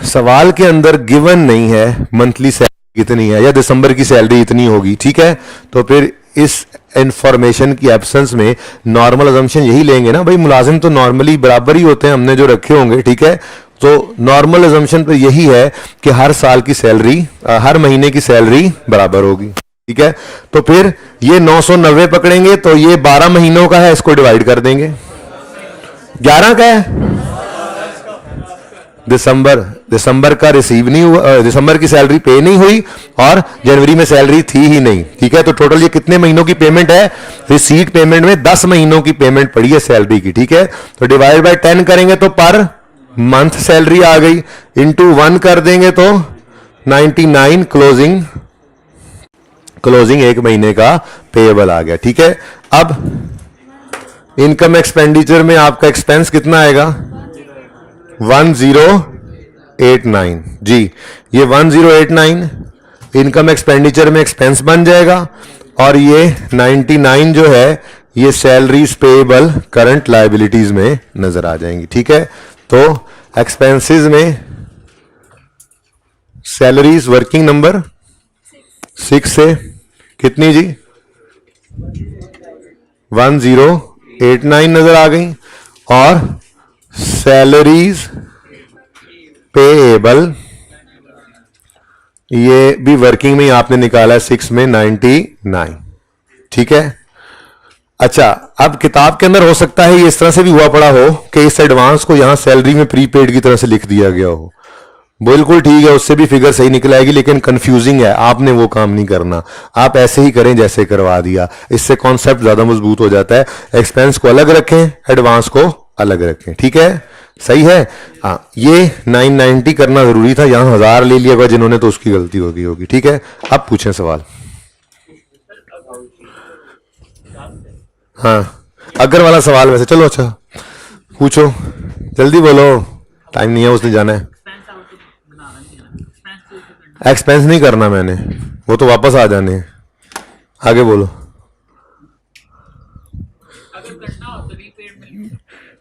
सवाल के अंदर गिवन नहीं है मंथली सैलरी कितनी है या दिसंबर की सैलरी इतनी होगी। ठीक है, तो फिर इस इंफॉर्मेशन की एब्सेंस में नॉर्मल अजम्पशन यही लेंगे ना भाई, मुलाजिम तो नॉर्मली बराबर ही होते हैं हमने जो रखे होंगे। ठीक है, तो नॉर्मल अजम्पशन पे यही है कि हर साल की सैलरी, हर महीने की सैलरी बराबर होगी। ठीक है, तो फिर ये 990 पकड़ेंगे तो ये 12 महीनों का है, इसको डिवाइड कर देंगे। 11 का है, दिसंबर का रिसीव नहीं हुआ, दिसंबर की सैलरी पे नहीं हुई और जनवरी में सैलरी थी ही नहीं। ठीक है, तो टोटल ये कितने महीनों की पेमेंट है, रिसीट पेमेंट में 10 महीनों की पेमेंट पड़ी है सैलरी की। ठीक है, तो डिवाइड बाय 10 करेंगे तो पर मंथ सैलरी आ गई, इंटू 1 कर देंगे तो 99, क्लोजिंग 1 महीने का पेएबल आ गया। ठीक है, अब इनकम एक्सपेंडिचर में आपका एक्सपेंस कितना आएगा, 1089 जी, ये 1089 इनकम एक्सपेंडिचर में एक्सपेंस बन जाएगा, और ये 99 जो है ये सैलरीज पेएबल करंट लायबिलिटीज में नजर आ जाएंगी। ठीक है, तो एक्सपेंसेस में सैलरीज वर्किंग नंबर 6 से कितनी जी, 1089 नजर आ गई, और सैलरीज पेएबल, ये भी वर्किंग में ही आपने निकाला है 6 में 99, ठीक है। अच्छा, अब किताब के अंदर हो सकता है ये इस तरह से भी हुआ पड़ा हो कि इस एडवांस को यहां सैलरी में प्रीपेड की तरह से लिख दिया गया हो, बिल्कुल ठीक है, उससे भी फिगर सही निकल आएगी, लेकिन कंफ्यूजिंग है, आपने वो काम नहीं करना, आप ऐसे ही करें जैसे करवा दिया, इससे कॉन्सेप्ट ज्यादा मजबूत हो जाता है। एक्सपेंस को अलग रखें, एडवांस को अलग रखें, ठीक है, सही है। हाँ, ये 990 करना जरूरी था, यहां 1000 ले लिया होगा जिन्होंने, तो उसकी गलती होगी, ठीक है। अब पूछें सवाल। हाँ, अगर वाला सवाल वैसे, चलो अच्छा पूछो, जल्दी बोलो, टाइम नहीं है, उसने जाना है। एक्सपेंस नहीं करना मैंने, वो तो वापस आ जाने हैं। आगे बोलो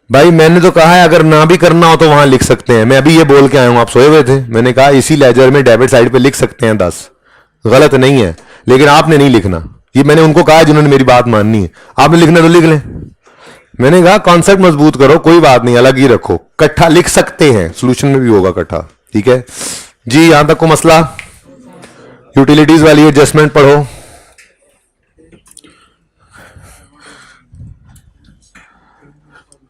भाई, मैंने तो कहा है अगर ना भी करना हो तो वहां लिख सकते हैं, मैं अभी ये बोल के आया हूं, आप सोए हुए थे, मैंने कहा इसी लेजर में डेबिट साइड पे लिख सकते हैं 10, गलत नहीं है, लेकिन आपने नहीं लिखना, ये मैंने उनको कहा जिन्होंने मेरी बात माननी है, आपने लिखना तो लिख लें, मैंने कहा कॉन्सेप्ट मजबूत करो, कोई बात नहीं, अलग ही रखो, कट्ठा लिख सकते हैं, सोल्यूशन में भी होगा कट्ठा, ठीक है जी। यहां तक को मसला, यूटिलिटीज वाली एडजस्टमेंट पढ़ो।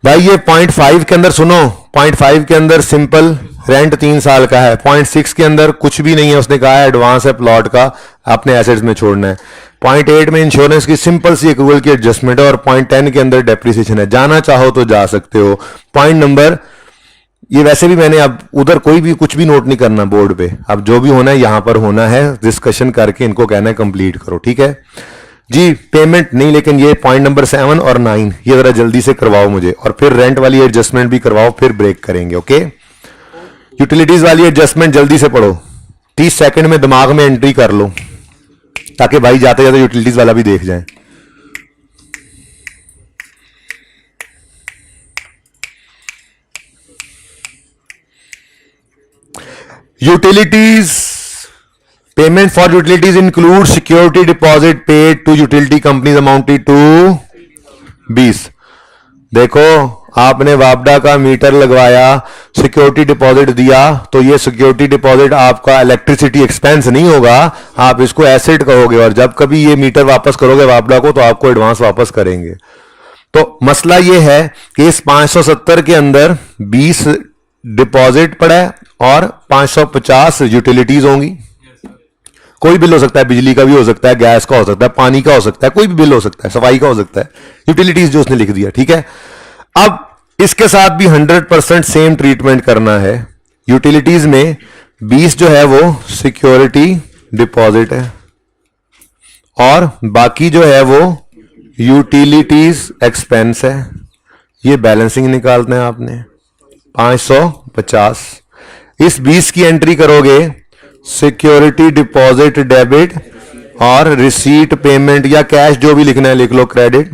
भाई ये 0.5 के अंदर सुनो, 0.5 के अंदर सिंपल रेंट 3 साल का है, 0.6 के अंदर कुछ भी नहीं है, उसने कहा है एडवांस है प्लॉट का, आपने एसेट्स में छोड़ना है, 0.8 में इंश्योरेंस की सिंपल सी एक्रूवल की एडजस्टमेंट है, और 0.10 के अंदर डेप्रिसिएशन है, जाना चाहो तो जा सकते हो। पॉइंट नंबर, ये वैसे भी मैंने अब उधर कोई भी कुछ भी नोट नहीं करना बोर्ड पे, अब जो भी होना है यहां पर होना है, डिस्कशन करके इनको कहना है कंप्लीट करो, ठीक है जी। पेमेंट नहीं, लेकिन ये पॉइंट नंबर 7 और 9 ये जरा जल्दी से करवाओ मुझे, और फिर रेंट वाली एडजस्टमेंट भी करवाओ, फिर ब्रेक करेंगे, ओके। यूटिलिटीज वाली एडजस्टमेंट जल्दी से पढ़ो, 30 सेकंड में दिमाग में एंट्री कर लो, ताकि भाई जाते जाते यूटिलिटीज वाला भी देख जाए। Utilities, payment for utilities include security deposit paid to utility companies amounted to 20। देखो, आपने वापडा का मीटर लगवाया, सिक्योरिटी डिपॉजिट दिया, तो ये सिक्योरिटी डिपॉजिट आपका इलेक्ट्रिसिटी एक्सपेंस नहीं होगा, आप इसको एसेट कहोगे, और जब कभी ये मीटर वापस करोगे वापडा को, तो आपको एडवांस वापस करेंगे। तो मसला ये है कि इस 570 के अंदर 20 डिपॉजिट पड़ा है और 550 यूटिलिटीज होंगी, कोई बिल हो सकता है, बिजली का भी हो सकता है, गैस का हो सकता है, पानी का हो सकता है, कोई भी बिल हो सकता है, सफाई का हो सकता है, यूटिलिटीज जो उसने लिख दिया, ठीक है। अब इसके साथ भी 100% सेम ट्रीटमेंट करना है। यूटिलिटीज में 20 जो है वो सिक्योरिटी डिपॉजिट है, और बाकी जो है वो यूटिलिटीज एक्सपेंस है, ये बैलेंसिंग निकालना है आपने 550। इस 20 की एंट्री करोगे, सिक्योरिटी डिपॉजिट डेबिट, और रिसीट पेमेंट या कैश जो भी लिखना है लिख लो क्रेडिट,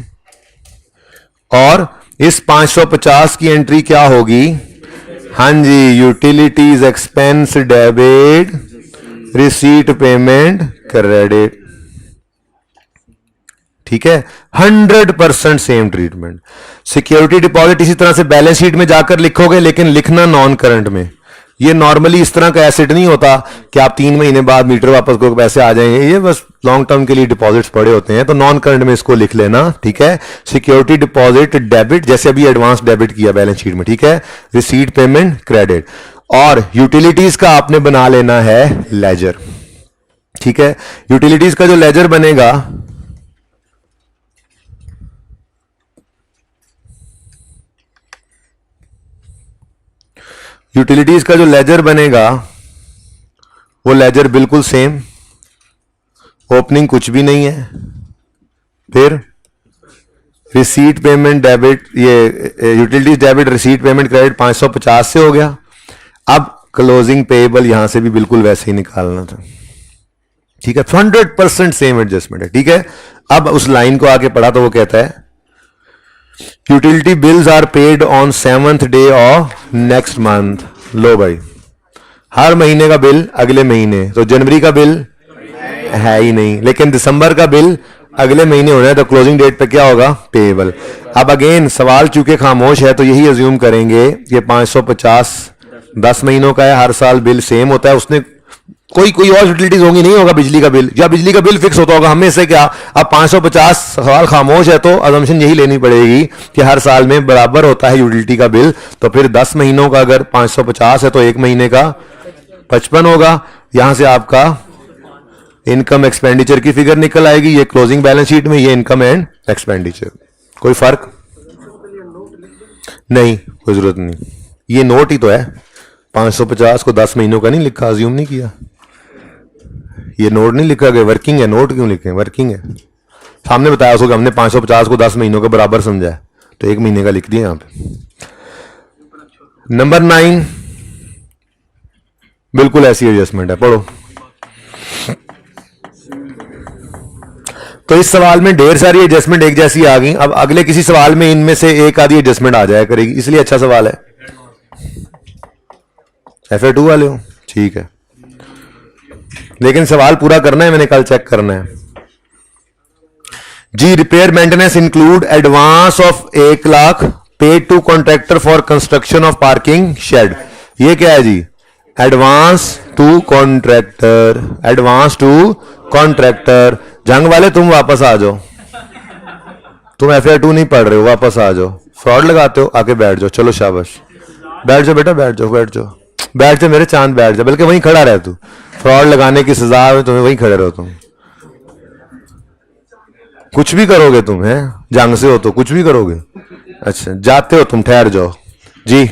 और इस 550 की एंट्री क्या होगी, हाँ जी, utilities expense debit, receipt payment credit, ठीक है। 100% सेम ट्रीटमेंट। सिक्योरिटी डिपॉजिट इसी तरह से बैलेंस शीट में जाकर लिखोगे, लेकिन लिखना नॉन करंट में। ये नॉर्मली इस तरह का एसेट नहीं होता कि आप 3 महीने बाद मीटर वापस करो पैसे आ जाएंगे, ये बस लॉन्ग टर्म के लिए डिपॉजिट्स पड़े होते हैं, तो नॉन करंट में इसको लिख लेना, ठीक है। सिक्योरिटी डिपॉजिट डेबिट, जैसे अभी एडवांस डेबिट किया बैलेंस शीट में, ठीक है। रिसीट पेमेंट क्रेडिट, और यूटिलिटीज का आपने बना लेना है लेजर, ठीक है। यूटिलिटीज का जो लेजर बनेगा, यूटिलिटीज का जो लेजर बनेगा वो लेजर बिल्कुल सेम, ओपनिंग कुछ भी नहीं है, फिर रिसीट पेमेंट डेबिट, ये utilities debit receipt payment credit 550 से हो गया। अब क्लोजिंग पेएबल यहां से भी बिल्कुल वैसे ही निकालना था, ठीक है। 100% सेम एडजस्टमेंट है, ठीक है। अब उस लाइन को आके पढ़ा तो वो कहता है utility bills are paid on 7th day of next month. लो भाई, हर महीने का बिल अगले महीने, तो जनवरी का बिल है ही नहीं, लेकिन दिसंबर का बिल अगले महीने होना है, तो क्लोजिंग डेट पे क्या होगा, पेएबल। अब अगेन सवाल चूंकि खामोश है तो यही अज्यूम करेंगे कि 550 10 महीनों का है, हर साल बिल सेम होता है, उसने कोई और यूटिलिटीज होंगी, नहीं होगा बिजली का बिल, या बिजली का बिल फिक्स होता होगा, हमें से क्या। अब 550 सवाल खामोश है तो अजम्पशन यही लेनी पड़ेगी कि हर साल में बराबर होता है यूटिलिटी का बिल। तो फिर 10 महीनों का अगर 550 है तो एक महीने का 55 होगा। यहां से आपका इनकम एक्सपेंडिचर की फिगर निकल आएगी, ये क्लोजिंग बैलेंस शीट में, ये इनकम एंड एक्सपेंडिचर। कोई फर्क नहीं, कोई जरूरत नहीं, ये नोट ही तो है। 550 को 10 महीनों का नहीं लिखा, अज्यूम नहीं किया, ये नोट नहीं लिखा गया, वर्किंग है। नोट क्यों लिखे, वर्किंग है। सामने बताया उसको कि हमने 550 को 10 महीनों के बराबर समझा है, तो एक महीने का लिख दिया यहां पे। नंबर 9 बिल्कुल ऐसी एडजस्टमेंट है, पढ़ो। तो इस सवाल में ढेर सारी एडजस्टमेंट एक जैसी आ गई। अब अगले किसी सवाल में इनमें से एक आधी एडजस्टमेंट आ जाया करेगी, इसलिए अच्छा सवाल है। FA2 वाले हो, ठीक है, लेकिन सवाल पूरा करना है, मैंने कल चेक करना है जी। Repair maintenance include advance of 1 lakh paid to contractor for construction of parking shed. ये क्या है जी, advance to contractor, advance to contractor. जंग वाले तुम वापस आ जाओ, तुम FA2 नहीं पढ़ रहे हो, वापस आ जाओ। फ्रॉड लगाते हो, आके बैठ जाओ, चलो शाबाश, बैठ जाओ बेटा, बैठ जाओ, बैठ जाओ, बैठ जाओ मेरे चांद, बैठ जाओ, बल्कि वहीं खड़ा रहे तू, फ्रॉड लगाने की सजा है तुम्हें, वहीं खड़े रहो तुम। कुछ भी करोगे तुम, है जंग से हो तो कुछ भी करोगे। अच्छा जाते हो तुम, ठहर जाओ जी।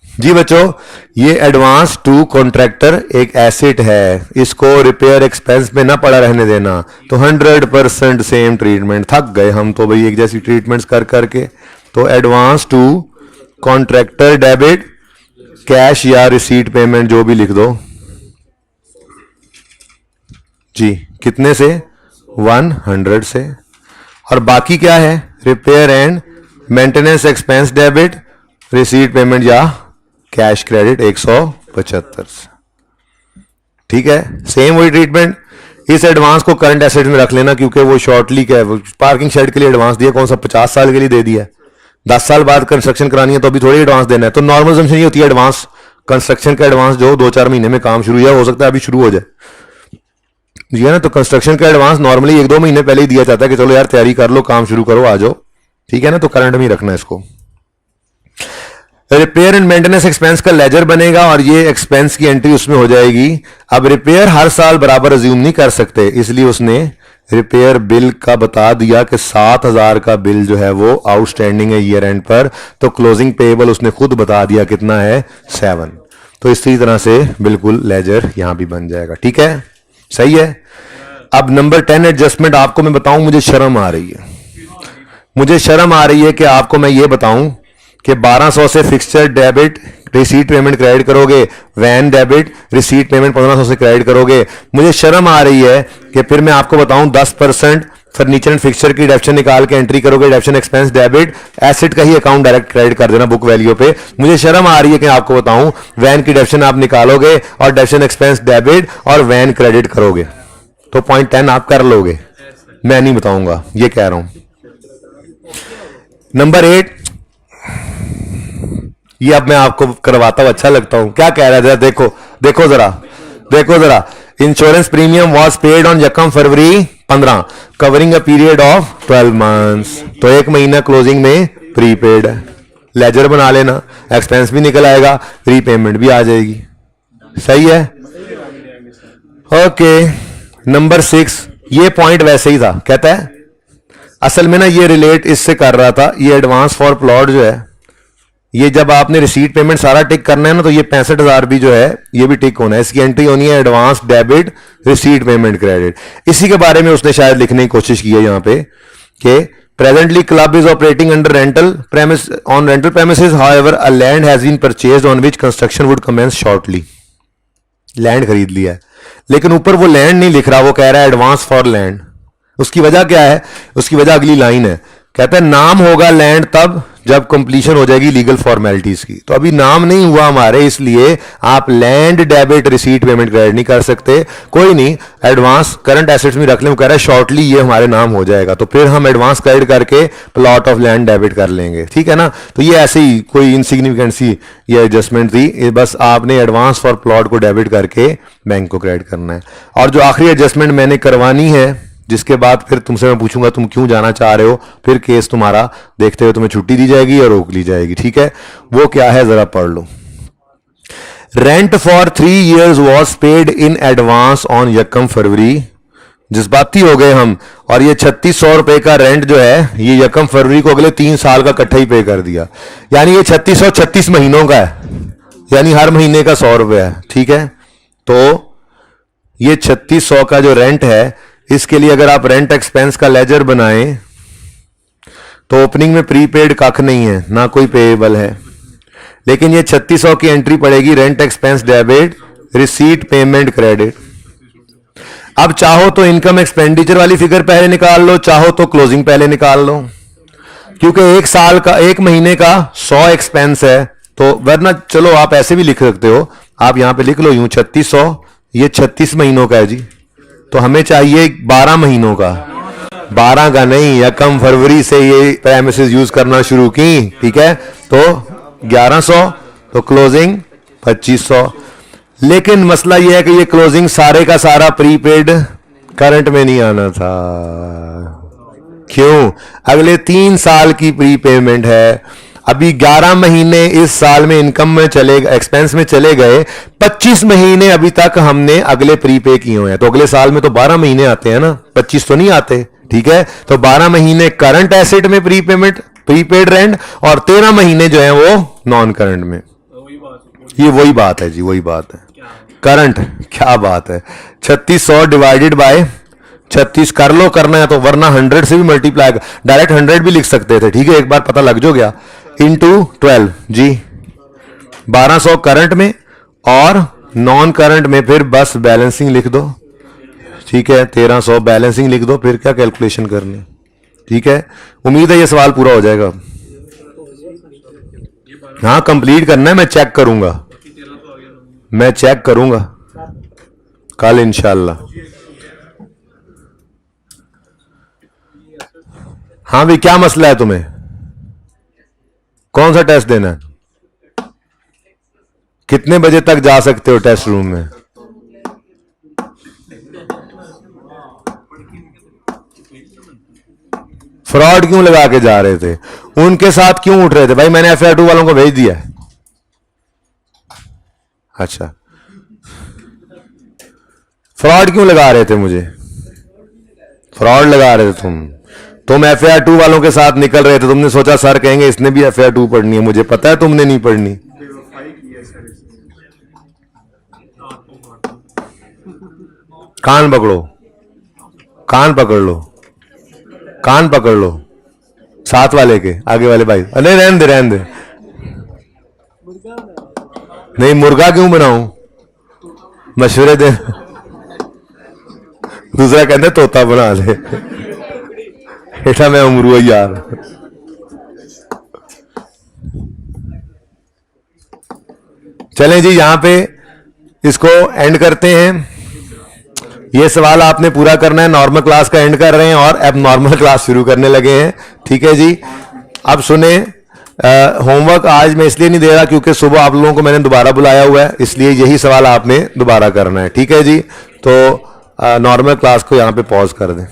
जी बच्चों, ये एडवांस टू कॉन्ट्रैक्टर एक एसेट है, इसको रिपेयर एक्सपेंस में ना पड़ा रहने देना। तो 100% सेम ट्रीटमेंट, थक गए हम तो भाई एक जैसी ट्रीटमेंट्स कर करके। तो advance to contractor debit cash या रिसीट पेमेंट जो भी लिख दो जी। कितने से, 100 से। और बाकी क्या है, repair and maintenance expense debit, receipt payment या कैश क्रेडिट 175 से। ठीक है, सेम वही ट्रीटमेंट। इस एडवांस को करंट एसेट में रख लेना, क्योंकि वो शॉर्टली क्या है, पार्किंग शेड के लिए एडवांस दिया, कौन सा 50 साल के लिए दे दिया है, 10 साल बाद कंस्ट्रक्शन करानी है तो अभी थोड़ी एडवांस देना है। तो नॉर्मल असम्पशन ये होती है, एडवांस कंस्ट्रक्शन का एडवांस जो 2-4 महीने में काम शुरू हो सकता है अभी शुरू हो जाए, ठीक है ना। तो कंस्ट्रक्शन का एडवांस नॉर्मली 1-2 महीने पहले ही दिया जाता है कि चलो यार तैयारी कर लो, काम शुरू करो, आ जाओ, ठीक है ना। तो करंट में ही रखना है इसको। रिपेयर एंड मेंटेनेंस एक्सपेंस का लेजर बनेगा और ये एक्सपेंस की एंट्री उसमें हो जाएगी। अब रिपेयर हर साल बराबर अज्यूम नहीं कर सकते, इसलिए उसने रिपेयर बिल का बता दिया कि 7,000 का बिल जो है वो आउटस्टैंडिंग है ईयर एंड पर। तो क्लोजिंग पेएबल उसने खुद बता दिया कितना है, 7। तो इसी तरह से बिल्कुल लेजर यहां भी बन जाएगा, ठीक है, सही है। अब नंबर 10 एडजस्टमेंट आपको मैं बताऊं, मुझे शर्म आ रही है, मुझे शर्म आ रही है कि आपको मैं ये बताऊं कि 1200 से fixture debit receipt payment credit करोगे, वैन डेबिट रिसीट पेमेंट 1500 से क्रेडिट करोगे। मुझे शर्म आ रही है कि फिर मैं आपको बताऊं 10% फर्नीचर एंड फिक्सचर की डेप्शन निकाल के एंट्री करोगे, डेप्शन एक्सपेंस डेबिट, एसेट का ही अकाउंट डायरेक्ट क्रेडिट कर देना बुक वैल्यू पे। मुझे शर्म आ रही है कि आपको बताऊं वैन की डेप्शन आप निकालोगे और डेप्शन एक्सपेंस डेबिट और वैन क्रेडिट करोगे, तो 0.10 आप कर लोगे, मैं नहीं बताऊंगा, ये कह रहा हूं। नंबर 8, ये अब मैं आपको करवाता हूं, अच्छा लगता हूं, क्या कह रहा है, देखो देखो जरा, देखो जरा। Insurance premium was paid on यकम फरवरी 15 covering a period of 12 months. तो एक महीना क्लोजिंग में प्रीपेड है, लेजर बना लेना, एक्सपेंस भी निकल आएगा, रीपेमेंट भी आ जाएगी, सही है। ओके, नंबर 6, ये पॉइंट वैसे ही था, कहता है असल में ना ये रिलेट इससे कर रहा था, ये एडवांस फॉर प्लॉट जो है, ये जब आपने रिसीट पेमेंट सारा टिक करना है ना, तो ये 65,000 भी जो है ये भी टिक होना है, इसकी एंट्री होनी है advance debit receipt payment credit. इसी के बारे में उसने शायद लिखने की कोशिश की है यहाँ पे कि presently club is operating under rental premise on rental premises, however a land has been purchased on which construction would commence shortly. Land खरीद लिया है, लेकिन ऊपर वो लैंड नहीं लिख रहा, वो कह रहा है एडवांस फॉर लैंड। उसकी वजह क्या है, उसकी वजह अगली लाइन है, कहता है नाम होगा लैंड तब जब कंप्लीशन हो जाएगी लीगल फॉर्मेलिटीज की। तो अभी नाम नहीं हुआ हमारे, इसलिए आप land debit receipt payment credit नहीं कर सकते। कोई नहीं, एडवांस करंट एसेट्स में रख लें, वो कह रहा है शॉर्टली ये हमारे नाम हो जाएगा, तो फिर हम एडवांस क्रेडिट करके प्लॉट ऑफ लैंड डेबिट कर लेंगे, ठीक है ना। तो ये ऐसे ही कोई इनसिग्निफिकेंट सी ये एडजस्टमेंट थी, ये बस आपने एडवांस फॉर प्लॉट को डेबिट करके बैंक को क्रेडिट करना है। और जो आखिरी एडजस्टमेंट मैंने करवानी है, जिसके बाद फिर तुमसे मैं पूछूंगा तुम क्यों जाना चाह रहे हो, फिर केस तुम्हारा देखते हुए तुम्हें छुट्टी दी जाएगी और रोक ली जाएगी, ठीक है। वो क्या है जरा पढ़ लो। Rent for 3 years was paid in advance on यकम फरवरी, जज्बाती हो गए हम, और ये 3600 रुपए का रेंट जो है ये यकम फरवरी को अगले 3 साल का इकट्ठा ही पे कर दिया, यानी ये 3600 36 महीनों का है, यानी हर महीने का 100 रुपए है, ठीक है। तो ये 3600 का जो रेंट है, इसके लिए अगर आप रेंट एक्सपेंस का लेजर बनाएं तो ओपनिंग में प्रीपेड कख नहीं है, ना कोई पेएबल है, लेकिन ये 3600 की एंट्री पड़ेगी rent expense debit receipt payment credit. अब चाहो तो इनकम एक्सपेंडिचर वाली फिगर पहले निकाल लो, चाहो तो क्लोजिंग पहले निकाल लो, क्योंकि एक साल का, एक महीने का 100 एक्सपेंस है, तो वरना चलो आप ऐसे भी लिख सकते हो, आप यहां पे लिख लो यूं 3600, ये 36 महीनों का है जी, तो हमें चाहिए 12 महीनों का, 12 का नहीं, यकम फरवरी से ये प्रेमिसेस यूज करना शुरू की, ठीक है, तो 1100, तो क्लोजिंग 2500। लेकिन मसला यह है कि ये क्लोजिंग सारे का सारा प्रीपेड करंट में नहीं आना था। क्यों? अगले 3 साल की प्रीपेमेंट है, अभी 11 महीने इस साल में इनकम में चले, एक्सपेंस में चले गए, 25 महीने अभी तक हमने अगले प्रीपे किए हुए हैं, तो अगले साल में तो 12 महीने आते हैं ना, 25 तो नहीं आते, ठीक है। तो 12 महीने करंट एसेट में प्रीपेमेंट, प्रीपेड रेंट, और 13 महीने जो है वो नॉन करंट में। ये वही बात है जी, वही बात है। करंट क्या बात है, 3600 डिवाइडेड बाय 36 कर लो, करना है तो, वरना 100 से भी मल्टीप्लाई, डायरेक्ट 100 भी लिख सकते थे, ठीक है, एक बार पता लग जो गया, इंटू 12 जी, 1200 करंट में और नॉन करंट में फिर बस बैलेंसिंग लिख दो, ठीक है, 1300 बैलेंसिंग लिख दो, फिर क्या कैलकुलेशन करनी, ठीक है। उम्मीद है ये सवाल पूरा हो जाएगा। हाँ कंप्लीट करना है, मैं चेक करूंगा, मैं चेक करूंगा कल इंशाल्लाह। हाँ भाई क्या मसला है तुम्हें, कौन सा टेस्ट देना है, कितने बजे तक जा सकते हो टेस्ट रूम में? फ्रॉड क्यों लगा के जा रहे थे, उनके साथ क्यों उठ रहे थे भाई? मैंने FIR 2 वालों को भेज दिया है। अच्छा, फ्रॉड क्यों लगा रहे थे मुझे? फ्रॉड लगा रहे थे तुम FIR 2 वालों के साथ निकल रहे थे, तुमने सोचा सर कहेंगे इसने भी FIR 2 पढ़नी है, मुझे पता है तुमने नहीं पढ़नी। कान पकड़ो, कान पकड़ लो, कान पकड़ लो, साथ वाले के, आगे वाले भाई, अरे रहने दे, रहने दे, नहीं मुर्गा क्यों बनाऊं, मशवरे दे, दूसरा कहते तोता बना दे, बेटा मैं उमरू यार। चलें जी यहां पे इसको एंड करते हैं। ये सवाल आपने पूरा करना है, नॉर्मल क्लास का एंड कर रहे हैं और अब नॉर्मल क्लास शुरू करने लगे हैं, ठीक है जी। अब सुने, होमवर्क आज मैं इसलिए नहीं दे रहा क्योंकि सुबह आप लोगों को मैंने दोबारा बुलाया हुआ है, इसलिए यही सवाल आपने दोबारा करना है, ठीक है जी। तो नॉर्मल क्लास को यहां पे पॉज कर दें।